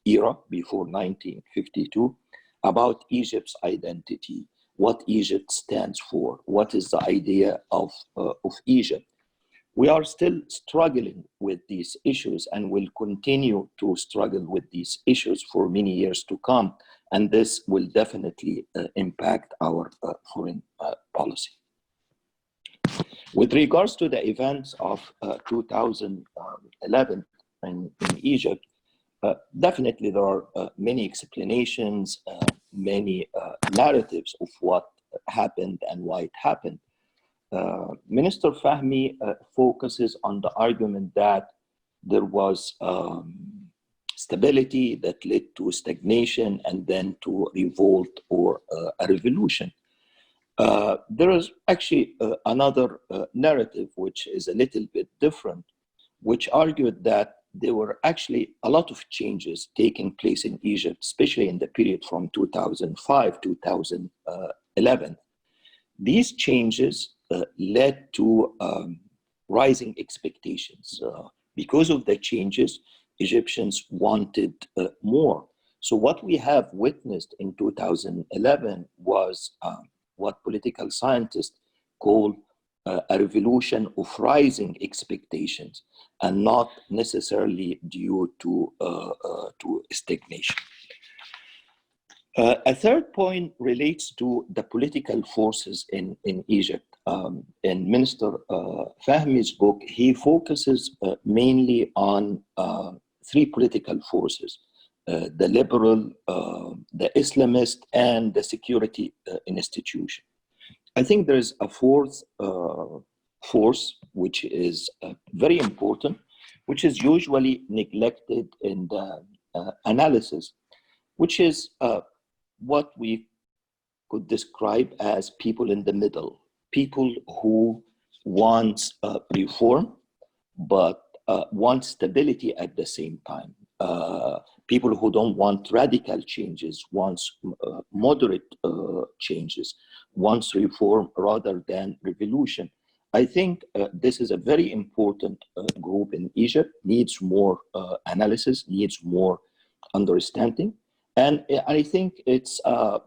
Speaker 4: era before 1952 about Egypt's identity, what Egypt stands for, what is the idea of Egypt. We are still struggling with these issues and will continue to struggle with these issues for many years to come. And this will definitely impact our foreign policy. With regards to the events of 2011 in Egypt, definitely there are many explanations, many narratives of what happened and why it happened. Minister Fahmy focuses on the argument that there was stability that led to stagnation and then to revolt or a revolution. There is actually another narrative which is a little bit different, which argued that there were actually a lot of changes taking place in Egypt, especially in the period from 2005 to 2011. These changes led to rising expectations. Because of the changes, Egyptians wanted more. So what we have witnessed in 2011 was what political scientists call a revolution of rising expectations and not necessarily due to stagnation. A third point relates to the political forces in Egypt. In Minister Fahmy's book, he focuses mainly on three political forces, the liberal, the Islamist, and the security institution. I think there is a fourth force, which is very important, which is usually neglected in the analysis, which is what we could describe as people in the middle, people who want reform, but want stability at the same time. People who don't want radical changes, want moderate changes, wants reform rather than revolution. I think this is a very important group in Egypt, needs more analysis, needs more understanding. And I think it's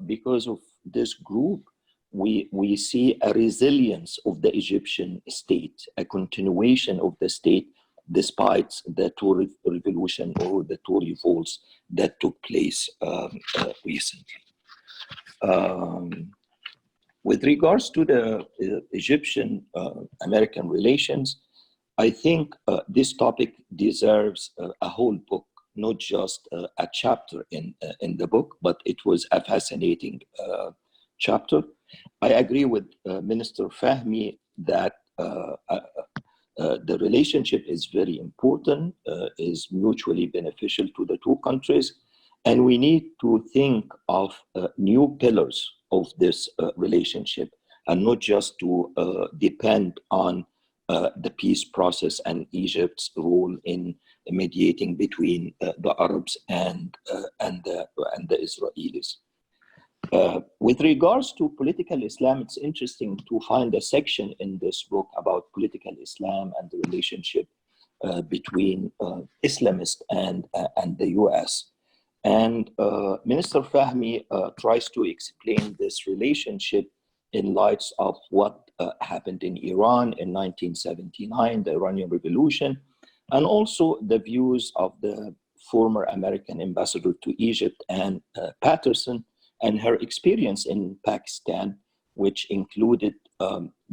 Speaker 4: because of this group, we see a resilience of the Egyptian state, a continuation of the state despite the two revolution or the two revolts that took place recently. With regards to the Egyptian-American relations, I think this topic deserves a whole book, not just a chapter in the book, but it was a fascinating chapter. I agree with Minister Fahmy that the relationship is very important, is mutually beneficial to the two countries, and we need to think of new pillars of this relationship and not just to depend on the peace process and Egypt's role in mediating between the Arabs and the Israelis. With regards to political Islam, it's interesting to find a section in this book about political Islam and the relationship between Islamists and the US. And Minister Fahmy tries to explain this relationship in light of what happened in Iran in 1979, the Iranian Revolution, and also the views of the former American ambassador to Egypt, Ann Patterson, and her experience in Pakistan, which included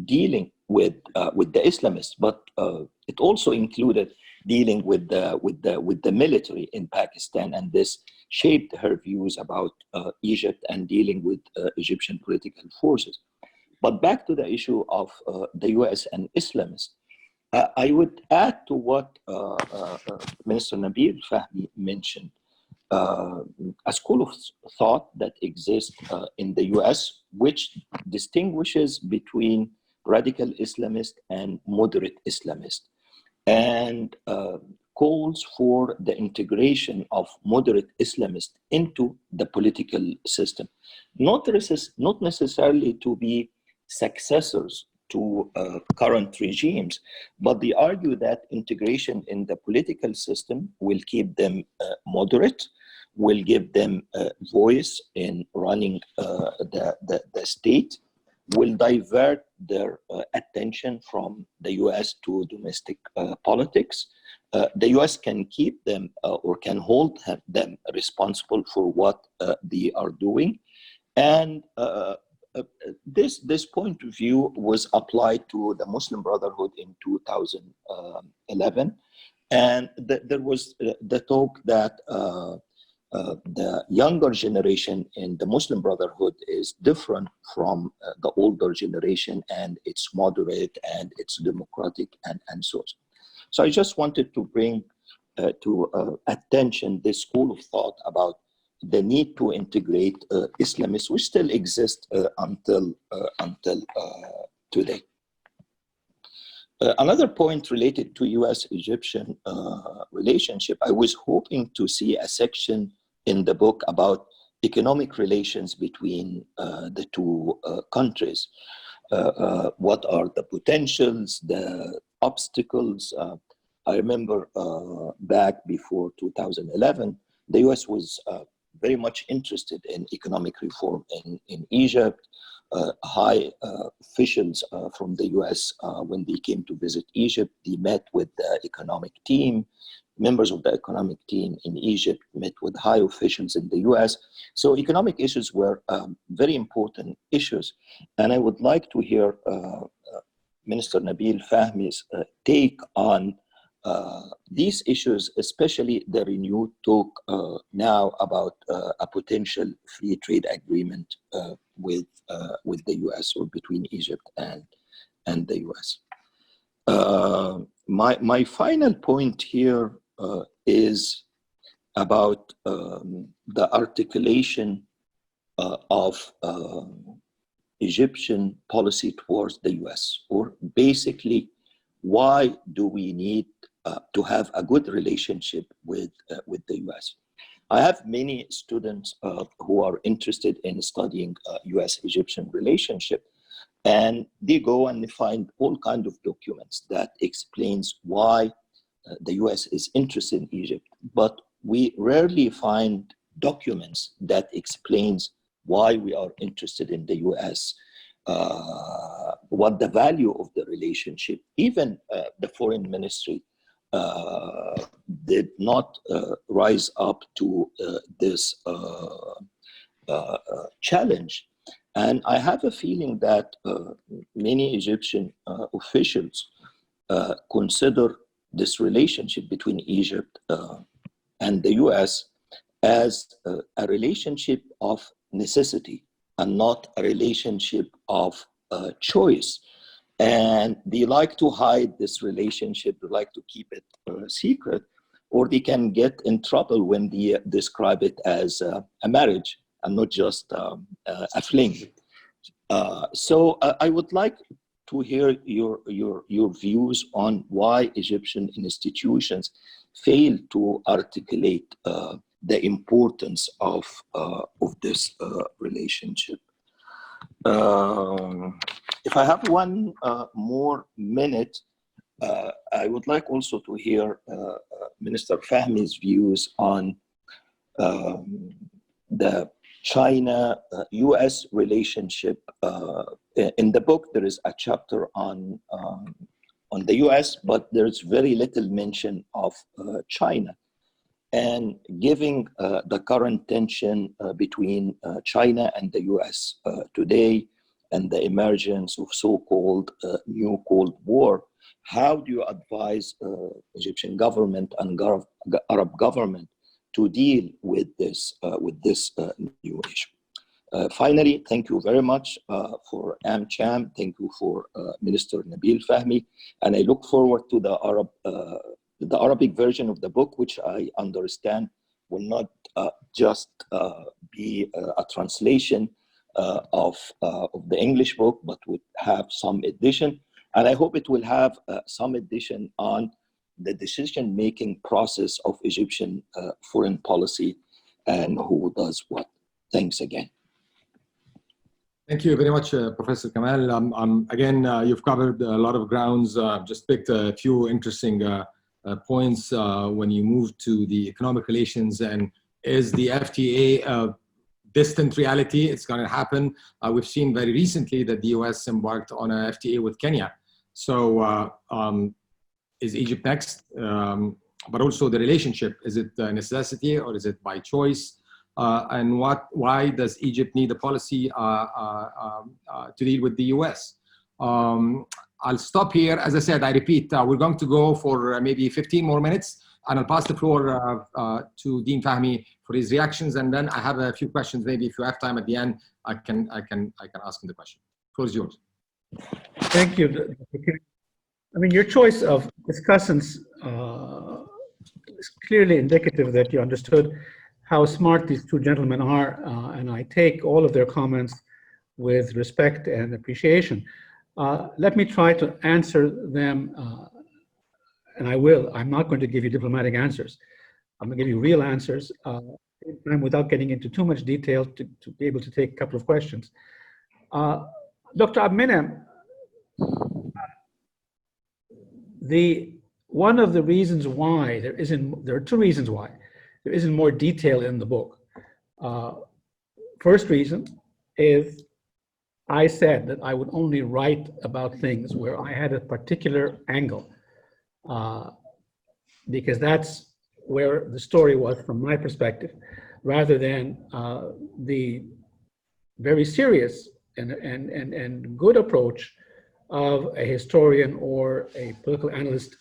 Speaker 4: dealing with the Islamists, but it also included dealing with the military in Pakistan, and this shaped her views about Egypt and dealing with Egyptian political forces. But back to the issue of the US and Islamists, I would add to what Minister Nabil Fahmy mentioned, a school of thought that exists in the US, which distinguishes between radical Islamist and moderate Islamist, and calls for the integration of moderate Islamists into the political system, not necessarily to be successors to current regimes, but they argue that integration in the political system will keep them moderate, will give them a voice in running the state, will divert their attention from the US to domestic politics. The US can keep them or can hold them responsible for what they are doing. And this point of view was applied to the Muslim Brotherhood in 2011. And there was the talk that the younger generation in the Muslim Brotherhood is different from the older generation, and it's moderate and it's democratic and so on. So I just wanted to bring to attention this school of thought about the need to integrate Islamists, which still exist until today. Another point related to US-Egyptian relationship, I was hoping to see a section in the book about economic relations between the two countries. What are the potentials, the obstacles? I remember back before 2011, the US was very much interested in economic reform in Egypt. High officials from the US, when they came to visit Egypt, they met with the economic team. Members of the economic team in Egypt met with high officials in the US. So economic issues were very important issues. And I would like to hear Minister Nabil Fahmi's take on these issues, especially the renewed talk now about a potential free trade agreement with the US, or between Egypt and the US. My final point here is about the articulation of Egyptian policy towards the US, or basically, why do we need to have a good relationship with the US? I have many students who are interested in studying US-Egyptian relationship, and they go and they find all kinds of documents that explains why the US is interested in Egypt, but we rarely find documents that explains why we are interested in the US, what the value of the relationship. Even the foreign ministry did not rise up to this challenge. And I have a feeling that many Egyptian officials consider this relationship between Egypt and the US as a relationship of necessity and not a relationship of choice. And they like to hide this relationship, they like to keep it secret, or they can get in trouble when they describe it as a marriage and not just a fling. So I would like to hear your views on why Egyptian institutions fail to articulate the importance of this relationship. If I have one more minute, I would like also to hear Minister Fahmi's views on the China-US relationship. In the book, there is a chapter on the US, but there's very little mention of China. And given the current tension between China and the US today, and the emergence of so-called new Cold War, how do you advise Egyptian government and Arab government to deal with this new issue? Finally, thank you very much for AmCham. Thank you for Minister Nabil Fahmi, and I look forward to the Arabic version of the book, which I understand will not just be a translation of the English book, but would have some addition. And I hope it will have some addition on the decision-making process of Egyptian foreign policy and who does what. Thanks again.
Speaker 1: Thank you very much, Professor Kamal. Again, you've covered a lot of grounds. Just picked a few interesting points when you move to the economic relations and is the FTA a distant reality? It's going to happen. We've seen very recently that the US embarked on an FTA with Kenya. So is Egypt next? But also the relationship, is it a necessity or is it by choice? And why does Egypt need a policy to deal with the US? I'll stop here. As I said, I repeat, we're going to go for maybe 15 more minutes, and I'll pass the floor to Dean Fahmy for his reactions, and then I have a few questions. Maybe if you have time at the end, I can ask him the question. The floor is yours.
Speaker 2: Thank you. I mean, your choice of discussants is clearly indicative that you understood how smart these two gentlemen are, and I take all of their comments with respect and appreciation. Let me try to answer them, and I will. I'm not going to give you diplomatic answers. I'm going to give you real answers without getting into too much detail to be able to take a couple of questions. Dr. Abminem, one of the reasons why there are two reasons why there isn't more detail in the book. First reason is I said that I would only write about things where I had a particular angle, because that's where the story was from my perspective, rather than the very serious and good approach of a historian or a political analyst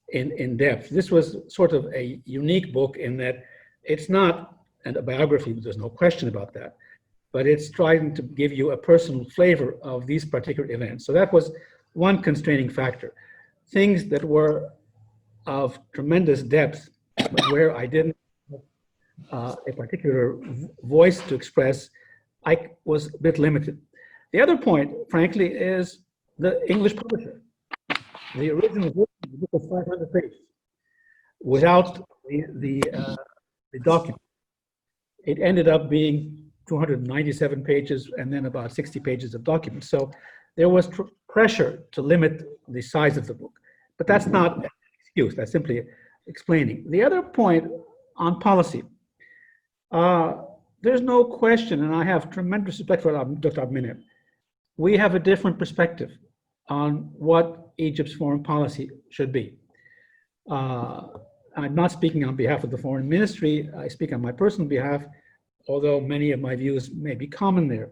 Speaker 2: in depth. This was sort of a unique book in that it's not a biography, there's no question about that, but it's trying to give you a personal flavor of these particular events. So that was one constraining factor. Things that were of tremendous depth, but where I didn't have a particular voice to express, I was a bit limited. The other point, frankly, is the English publisher. The original book was 500 pages without the document. It ended up being 297 pages and then about 60 pages of documents. So there was pressure to limit the size of the book, but that's not an excuse, that's simply explaining. The other point on policy, there's no question, and I have tremendous respect for Dr. Abminem, we have a different perspective on what Egypt's foreign policy should be. I'm not speaking on behalf of the foreign ministry, I speak on my personal behalf, although many of my views may be common there.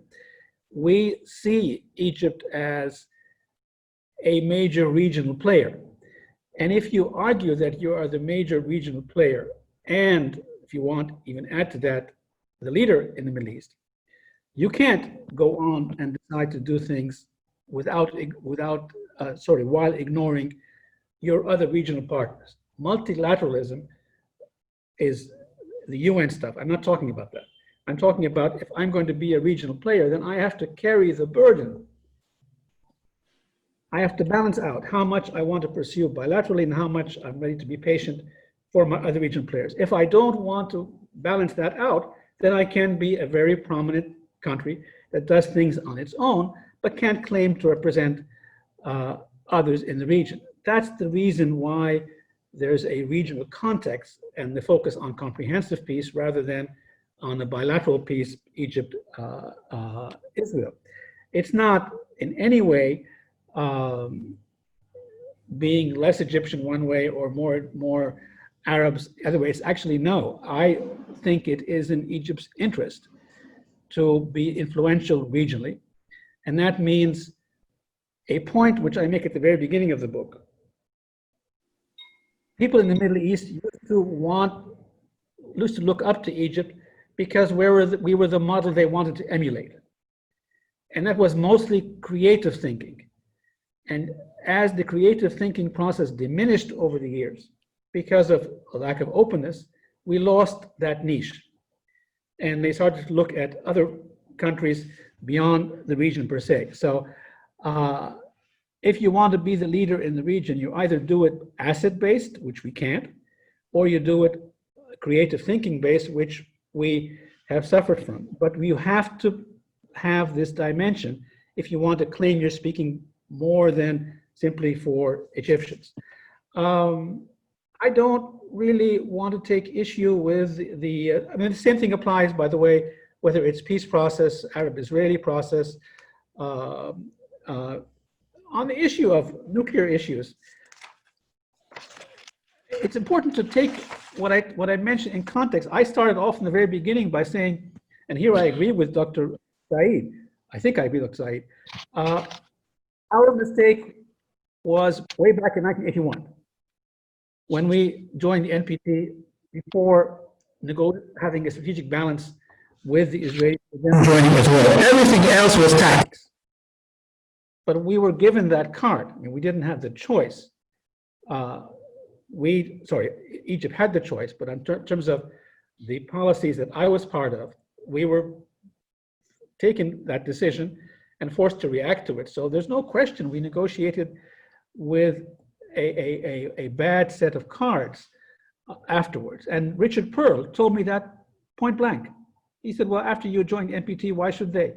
Speaker 2: We see Egypt as a major regional player. And if you argue that you are the major regional player, and if you want, even add to that, the leader in the Middle East, you can't go on and decide to do things while ignoring your other regional partners. Multilateralism is the UN stuff. I'm not talking about that. I'm talking about if I'm going to be a regional player, then I have to carry the burden. I have to balance out how much I want to pursue bilaterally and how much I'm ready to be patient for my other regional players. If I don't want to balance that out, then I can be a very prominent country that does things on its own, but can't claim to represent others in the region. That's the reason why there's a regional context and the focus on comprehensive peace rather than on the bilateral peace, Egypt, Israel. It's not in any way being less Egyptian one way or more Arabs other ways. Actually, no. I think it is in Egypt's interest to be influential regionally. And that means a point which I make at the very beginning of the book. People in the Middle East used to look up to Egypt because we were the model they wanted to emulate. And that was mostly creative thinking. And as the creative thinking process diminished over the years, because of a lack of openness, we lost that niche. And they started to look at other countries beyond the region per se. So if you want to be the leader in the region, you either do it asset-based, which we can't, or you do it creative thinking-based, which we have suffered from. But you have to have this dimension if you want to claim you're speaking more than simply for Egyptians. I don't really want to take issue with I mean, the same thing applies, by the way, whether it's peace process, Arab-Israeli process. On the issue of nuclear issues, it's important to take what I mentioned in context. I started off in the very beginning by saying, and here I agree with Dr. Saeed, I think I agree with Dr. Saeed, our mistake was way back in 1981, when we joined the NPT before having a strategic balance with the Israelis, joining as well. Everything else was tactics. But we were given that card. I mean, we didn't have the choice. Egypt had the choice, but in terms of the policies that I was part of, we were taking that decision and forced to react to it. So there's no question we negotiated with a bad set of cards afterwards. And Richard Pearl told me that point blank. He said, well, after you joined NPT, why should they?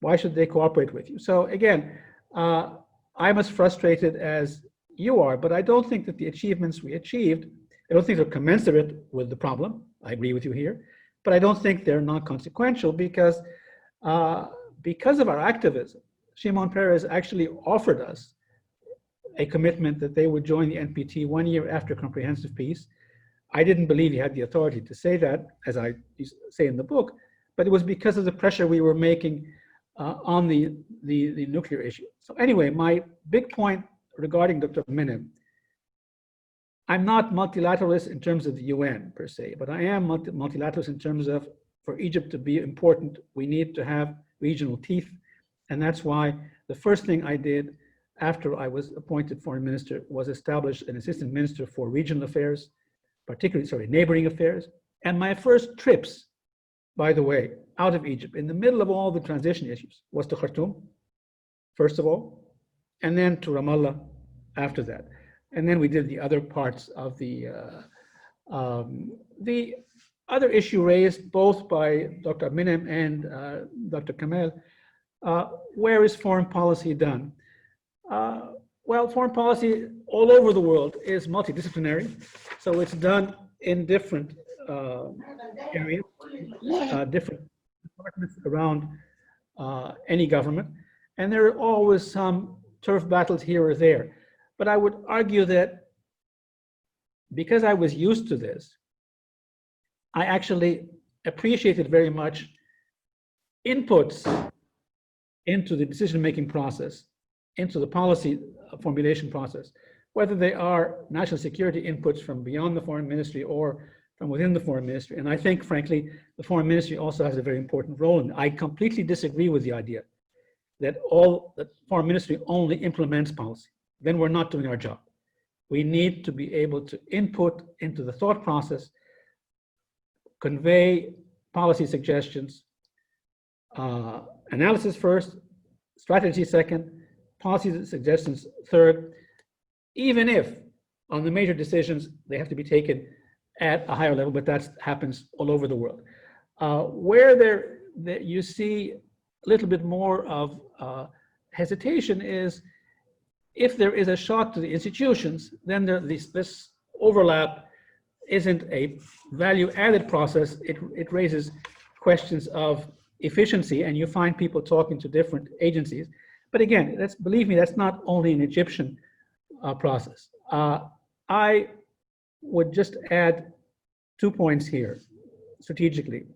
Speaker 2: Why should they cooperate with you? So again, I'm as frustrated as you are, but I don't think that the achievements we achieved, I don't think they're commensurate with the problem. I agree with you here, but I don't think they're non-consequential because of our activism. Shimon Peres actually offered us a commitment that they would join the NPT 1 year after comprehensive peace. I didn't believe he had the authority to say that, as I say in the book, but it was because of the pressure we were making on the nuclear issue. So anyway, my big point regarding Dr. Menem, I'm not multilateralist in terms of the UN per se, but I am multilateralist in terms of, for Egypt to be important, we need to have regional teeth. And that's why the first thing I did after I was appointed foreign minister was establish an assistant minister for regional affairs, particularly, neighboring affairs. And my first trips, by the way, out of Egypt, in the middle of all the transition issues, was to Khartoum, first of all, and then to Ramallah after that. And then we did the other parts of the other issue raised both by Dr. Menem and Dr. Kamel. Where is foreign policy done? Well, foreign policy all over the world is multidisciplinary. So it's done in different areas, different departments around any government. And there are always some turf battles here or there. But I would argue that because I was used to this, I actually appreciated very much inputs into the decision-making process, into the policy formulation process, whether they are national security inputs from beyond the foreign ministry or from within the foreign ministry. And I think, frankly, the foreign ministry also has a very important role in it. I completely disagree with the idea that the foreign ministry only implements policy. Then we're not doing our job. We need to be able to input into the thought process, convey policy suggestions, analysis first, strategy second, policy suggestions third, even if on the major decisions they have to be taken at a higher level, but that happens all over the world. Where you see a little bit more of hesitation is if there is a shock to the institutions, then this overlap isn't a value-added process. It raises questions of efficiency, and you find people talking to different agencies. But again, believe me, that's not only an Egyptian process. I would just add 2 points here strategically.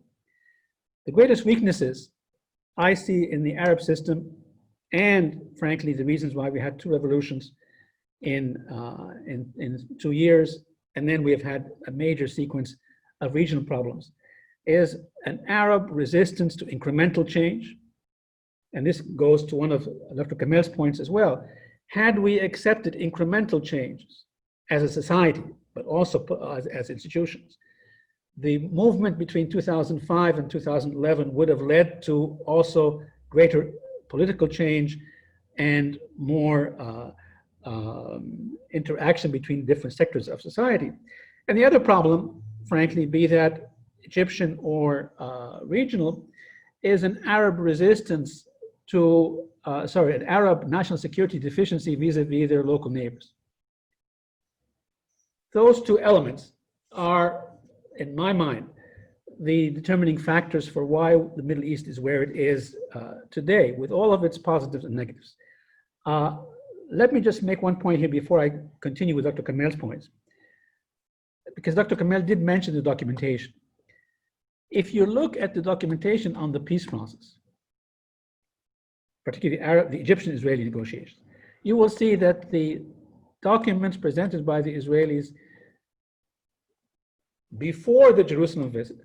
Speaker 2: The greatest weaknesses I see in the Arab system, and frankly, the reasons why we had 2 revolutions in 2 years, and then we have had a major sequence of regional problems, is an Arab resistance to incremental change. And this goes to one of Dr. Kamel's points as well. Had we accepted incremental changes as a society, but also as institutions, The movement between 2005 and 2011 would have led to also greater political change and more interaction between different sectors of society. And the other problem, frankly, be that Egyptian or regional, is an Arab resistance to, an Arab national security deficiency vis-a-vis their local neighbors. Those two elements are, in my mind, the determining factors for why the Middle East is where it is today, with all of its positives and negatives. Let me just make one point here before I continue with Dr. Kamel's points, because Dr. Kamel did mention the documentation. If you look at the documentation on the peace process, particularly the Egyptian-Israeli negotiations, you will see that the documents presented by the Israelis before the Jerusalem visit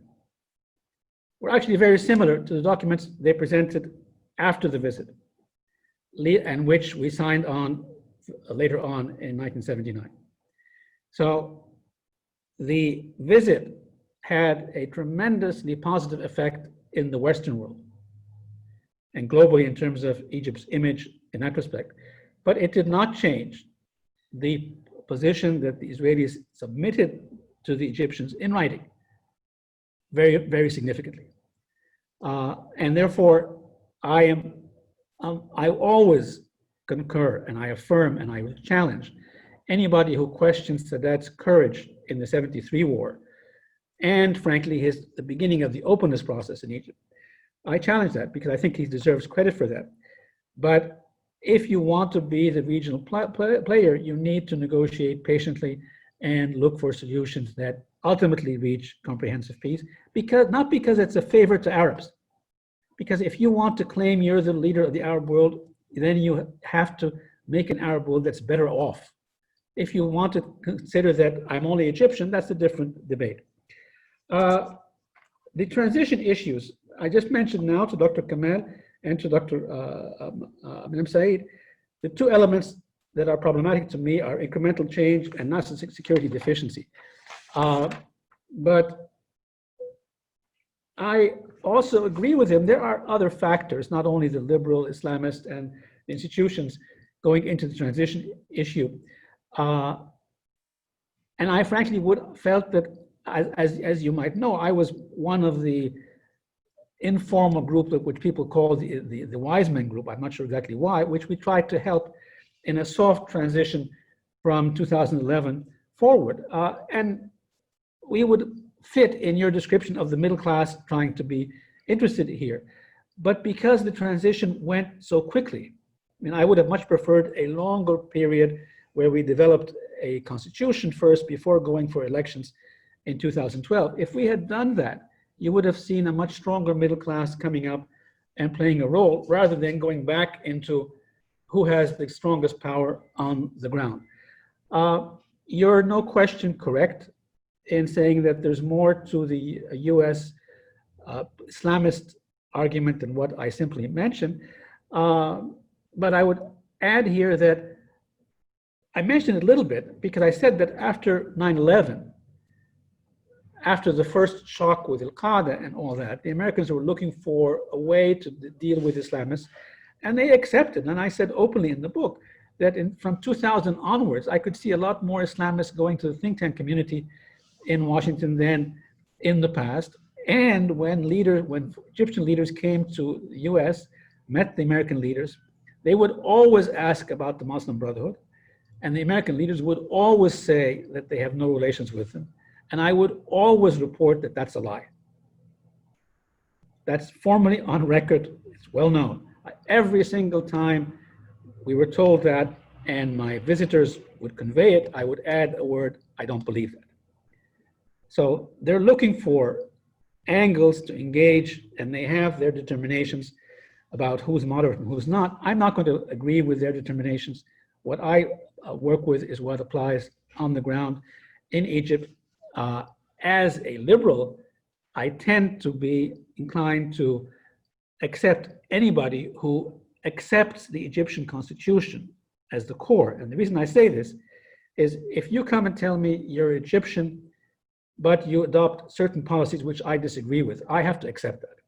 Speaker 2: were actually very similar to the documents they presented after the visit, and which we signed on later on in 1979. So the visit had a tremendously positive effect in the Western world and globally in terms of Egypt's image in that respect. But it did not change the position that the Israelis submitted to the Egyptians in writing very, very significantly. And therefore, I always concur and I affirm and I will challenge anybody who questions Sadat's courage in the 73 war and frankly, the beginning of the openness process in Egypt. I challenge that because I think he deserves credit for that. But if you want to be the regional player, you need to negotiate patiently and look for solutions that ultimately reach comprehensive peace, not because it's a favor to Arabs. Because if you want to claim you're the leader of the Arab world, then you have to make an Arab world that's better off. If you want to consider that I'm only Egyptian, that's a different debate. The transition issues, I just mentioned now to Dr. Kamel and to Dr. Menem Said, the two elements that are problematic to me are incremental change and national security deficiency. But I also agree with him, there are other factors, not only the liberal Islamist and institutions going into the transition issue. And I frankly felt that, as you might know, I was one of the informal group which people call the wise men group, I'm not sure exactly why, which we tried to help in a soft transition from 2011 forward. And we would fit in your description of the middle class trying to be interested here. But because the transition went so quickly, I mean, I would have much preferred a longer period where we developed a constitution first before going for elections in 2012. If we had done that, you would have seen a much stronger middle class coming up and playing a role rather than going back into who has the strongest power on the ground. You're no question correct in saying that there's more to the US Islamist argument than what I simply mentioned. But I would add here that I mentioned it a little bit because I said that after 9/11, after the first shock with Al-Qaeda and all that, the Americans were looking for a way to deal with Islamists, and they accepted. And I said openly in the book that from 2000 onwards, I could see a lot more Islamists going to the think tank community in Washington than in the past. And when Egyptian leaders came to the US, met the American leaders, they would always ask about the Muslim Brotherhood. And the American leaders would always say that they have no relations with them. And I would always report that that's a lie. That's formally on record, it's well known. Every single time we were told that and my visitors would convey it, I would add a word, I don't believe that. So they're looking for angles to engage and they have their determinations about who's moderate and who's not. I'm not going to agree with their determinations. What I work with is what applies on the ground in Egypt. As a liberal, I tend to be inclined to accept anybody who accepts the Egyptian constitution as the core. And the reason I say this is if you come and tell me you're Egyptian but you adopt certain policies which I disagree with. I have to accept that.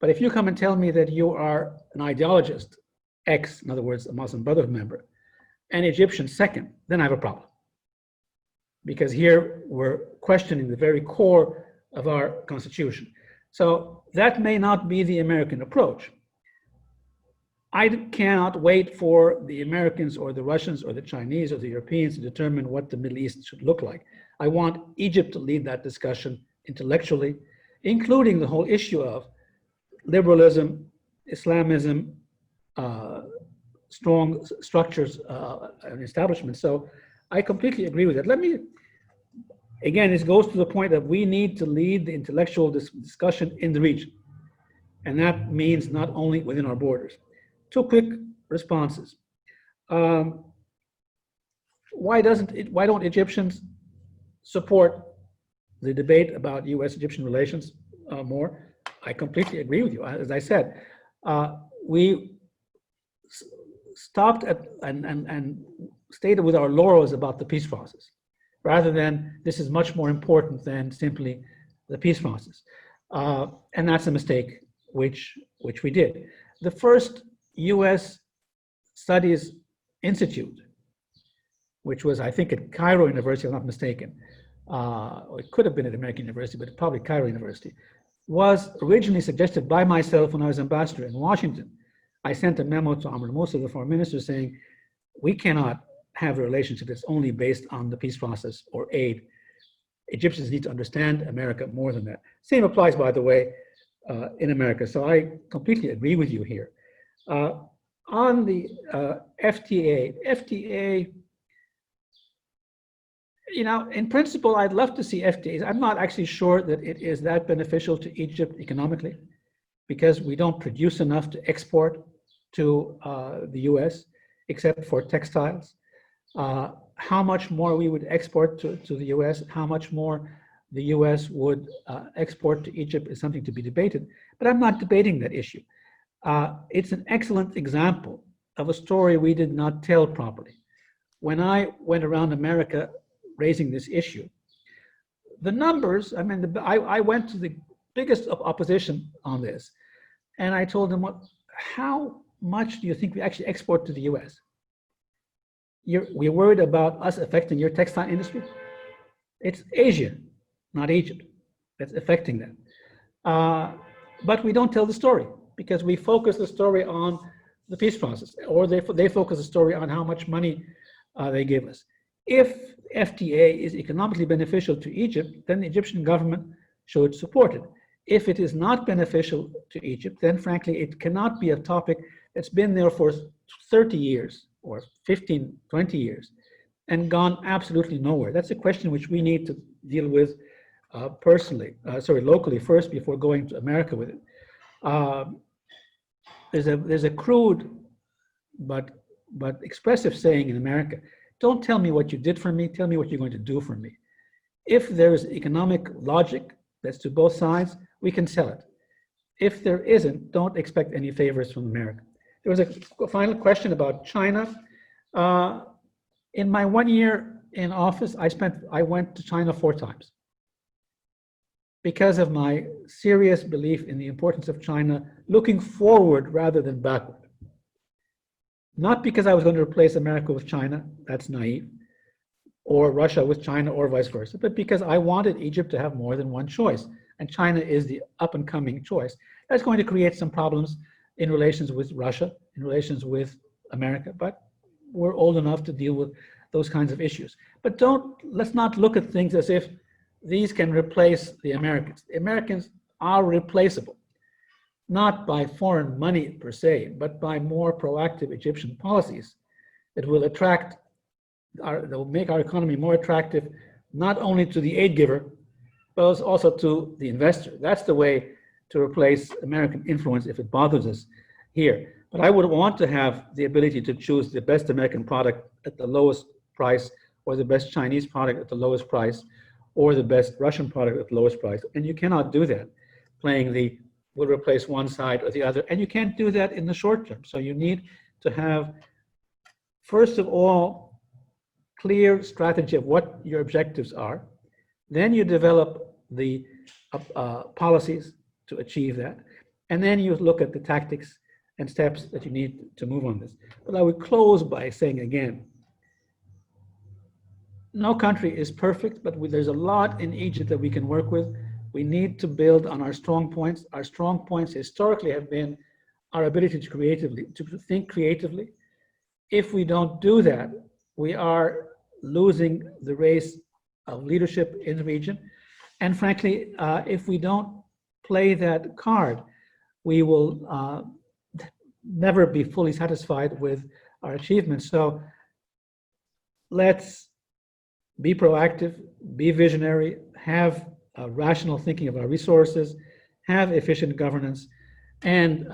Speaker 2: But if you come and tell me that you are an ideologist, X, in other words, a Muslim Brotherhood member, and Egyptian second, then I have a problem. Because here we're questioning the very core of our constitution. So that may not be the American approach. I cannot wait for the Americans or the Russians or the Chinese or the Europeans to determine what the Middle East should look like. I want Egypt to lead that discussion intellectually, including the whole issue of liberalism, Islamism, strong structures and establishments. So I completely agree with that. Let me, again, this goes to the point that we need to lead the intellectual discussion in the region. And that means not only within our borders. Two quick responses. Why don't Egyptians support the debate about US-Egyptian relations more? I completely agree with you. As I said, we stopped at and stated with our laurels about the peace process, rather than this is much more important than simply the peace process. And that's a mistake which we did. The first US Studies Institute, which was, I think, at Cairo University, if I'm not mistaken, or it could have been at American University, but probably Cairo University, was originally suggested by myself when I was ambassador in Washington. I sent a memo to Amr Moussa, the foreign minister, saying, we cannot have a relationship that's only based on the peace process or aid. Egyptians need to understand America more than that. Same applies, by the way, in America. So I completely agree with you here. On the FTA, you know, in principle, I'd love to see FTAs. I'm not actually sure that it is that beneficial to Egypt economically, because we don't produce enough to export to the US, except for textiles. How much more we would export to the US, how much more the US would export to Egypt is something to be debated, but I'm not debating that issue. It's an excellent example of a story we did not tell properly. When I went around America raising this issue, the numbers, I mean, I went to the biggest of opposition on this, and I told them, how much do you think we actually export to the US? We're worried about us affecting your textile industry? It's Asia, not Egypt, that's affecting them. But we don't tell the story, because we focus the story on the peace process, or they focus the story on how much money they give us. If FTA is economically beneficial to Egypt, then the Egyptian government should support it. If it is not beneficial to Egypt, then frankly, it cannot be a topic that's been there for 30 years or 15, 20 years and gone absolutely nowhere. That's a question which we need to deal with locally first before going to America with it. There's a crude but expressive saying in America: don't tell me what you did for me, tell me what you're going to do for me. If there is economic logic that's to both sides, we can sell it. If there isn't, don't expect any favors from America. There was a final question about China. In my 1 year in office, I went to China 4 times because of my serious belief in the importance of China looking forward rather than backward. Not because I was going to replace America with China, that's naive, or Russia with China, or vice versa, but because I wanted Egypt to have more than one choice, and China is the up-and-coming choice. That's going to create some problems in relations with Russia, in relations with America, but we're old enough to deal with those kinds of issues. But let's not look at things as if these can replace the Americans. The Americans are replaceable, not by foreign money per se, but by more proactive Egyptian policies that will that will make our economy more attractive, not only to the aid giver, but also to the investor. That's the way to replace American influence if it bothers us here. But I would want to have the ability to choose the best American product at the lowest price, or the best Chinese product at the lowest price, or the best Russian product at the lowest price. And you cannot do that playing the will replace one side or the other. And you can't do that in the short term. So you need to have, first of all, clear strategy of what your objectives are. Then you develop the policies to achieve that. And then you look at the tactics and steps that you need to move on this. But I would close by saying again, no country is perfect, but there's a lot in Egypt that we can work with. We need to build on our strong points. Our strong points historically have been our ability to think creatively. If we don't do that, we are losing the race of leadership in the region. And frankly, if we don't play that card, we will never be fully satisfied with our achievements. So let's be proactive, be visionary, have rational thinking of our resources, have efficient governance, and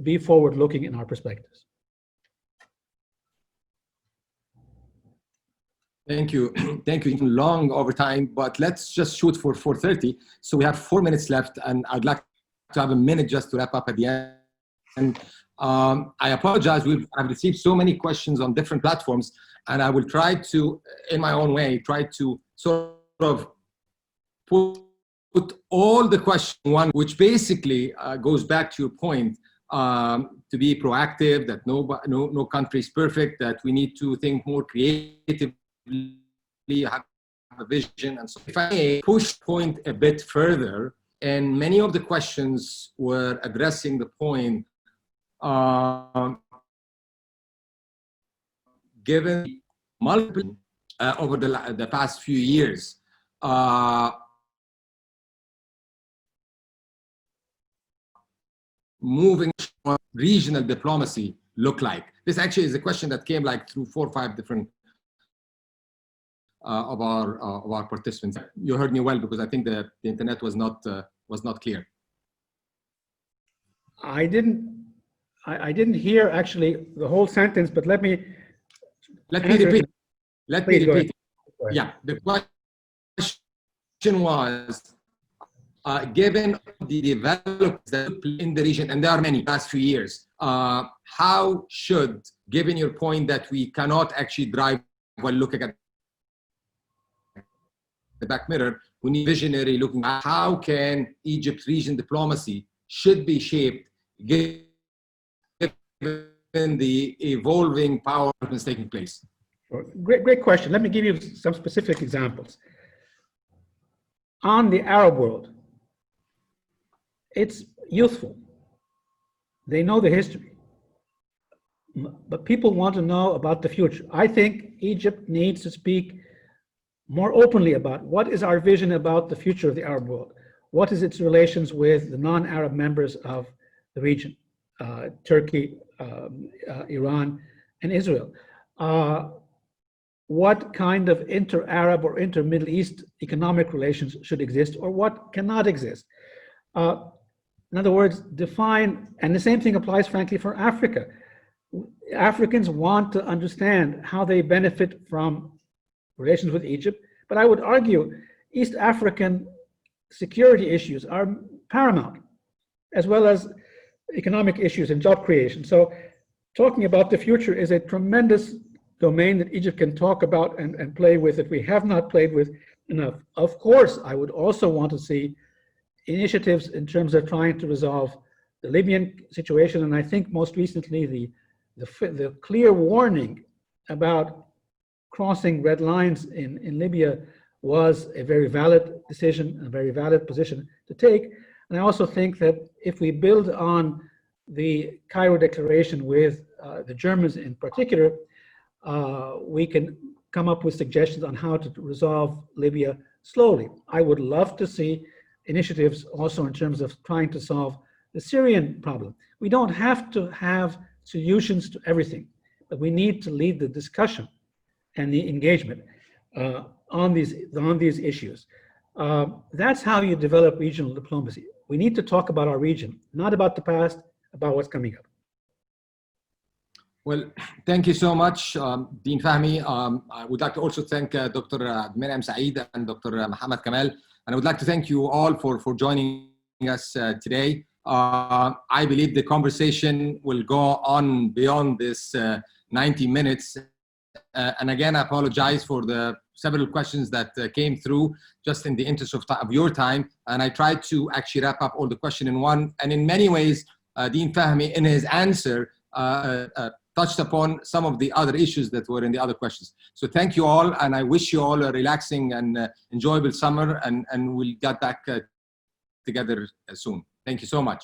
Speaker 2: be forward-looking in our perspectives.
Speaker 1: Thank you. Thank you. Even long over time, but let's just shoot for 4:30. So we have 4 minutes left, and I'd like to have a minute just to wrap up at the end. And I apologize. I've received so many questions on different platforms, and I will try to, in my own way, try to sort of put all the questions in one, which basically goes back to your point, to be proactive, that no country is perfect, that we need to think more creatively, have a vision. And so if I may push point a bit further, and many of the questions were addressing the point, given multiple over the past few years, moving regional diplomacy look like? This actually is a question that came like through 4 or 5 different of our participants. You heard me well, because I think the internet was not clear.
Speaker 2: I didn't hear actually the whole sentence, but let me
Speaker 1: repeat. Let me repeat.
Speaker 2: Yeah,
Speaker 1: the question was, given the developments that took place in the region, and there are many last few years, how should, given your point that we cannot actually drive while looking at the back mirror, we need visionary looking at how can Egypt's region diplomacy should be shaped given the evolving power that's taking place?
Speaker 2: Great question. Let me give you some specific examples. On the Arab world, it's youthful. They know the history, but people want to know about the future. I think Egypt needs to speak more openly about what is our vision about the future of the Arab world. What is its relations with the non-Arab members of the region, Turkey, Iran, and Israel? What kind of inter-Arab or inter-Middle East economic relations should exist, or what cannot exist? In other words, define, and the same thing applies, frankly, for Africa. Africans want to understand how they benefit from relations with Egypt, but I would argue East African security issues are paramount, as well as economic issues and job creation. So talking about the future is a tremendous domain that Egypt can talk about and play with that we have not played with enough. Of course, I would also want to see initiatives in terms of trying to resolve the Libyan situation, and I think most recently the clear warning about crossing red lines in Libya was a very valid decision, a very valid position to take. And I also think that if we build on the Cairo Declaration with the Germans in particular, we can come up with suggestions on how to resolve Libya slowly. I would love to see initiatives also in terms of trying to solve the Syrian problem. We don't have to have solutions to everything, but we need to lead the discussion and the engagement on these issues. That's how you develop regional diplomacy. We need to talk about our region, not about the past, about what's coming up.
Speaker 1: Well, thank you so much, Dean Fahmy. I would like to also thank Dr. Miriam Saeed and Dr. Mohammed Kamal. And I would like to thank you all for joining us today. I believe the conversation will go on beyond this 90 minutes. And again, I apologize for the several questions that came through just in the interest of your time. And I tried to actually wrap up all the question in one. And in many ways, Dean Fahmy, in his answer, touched upon some of the other issues that were in the other questions. So thank you all, and I wish you all a relaxing and enjoyable summer, and we'll get back together soon. Thank you so much.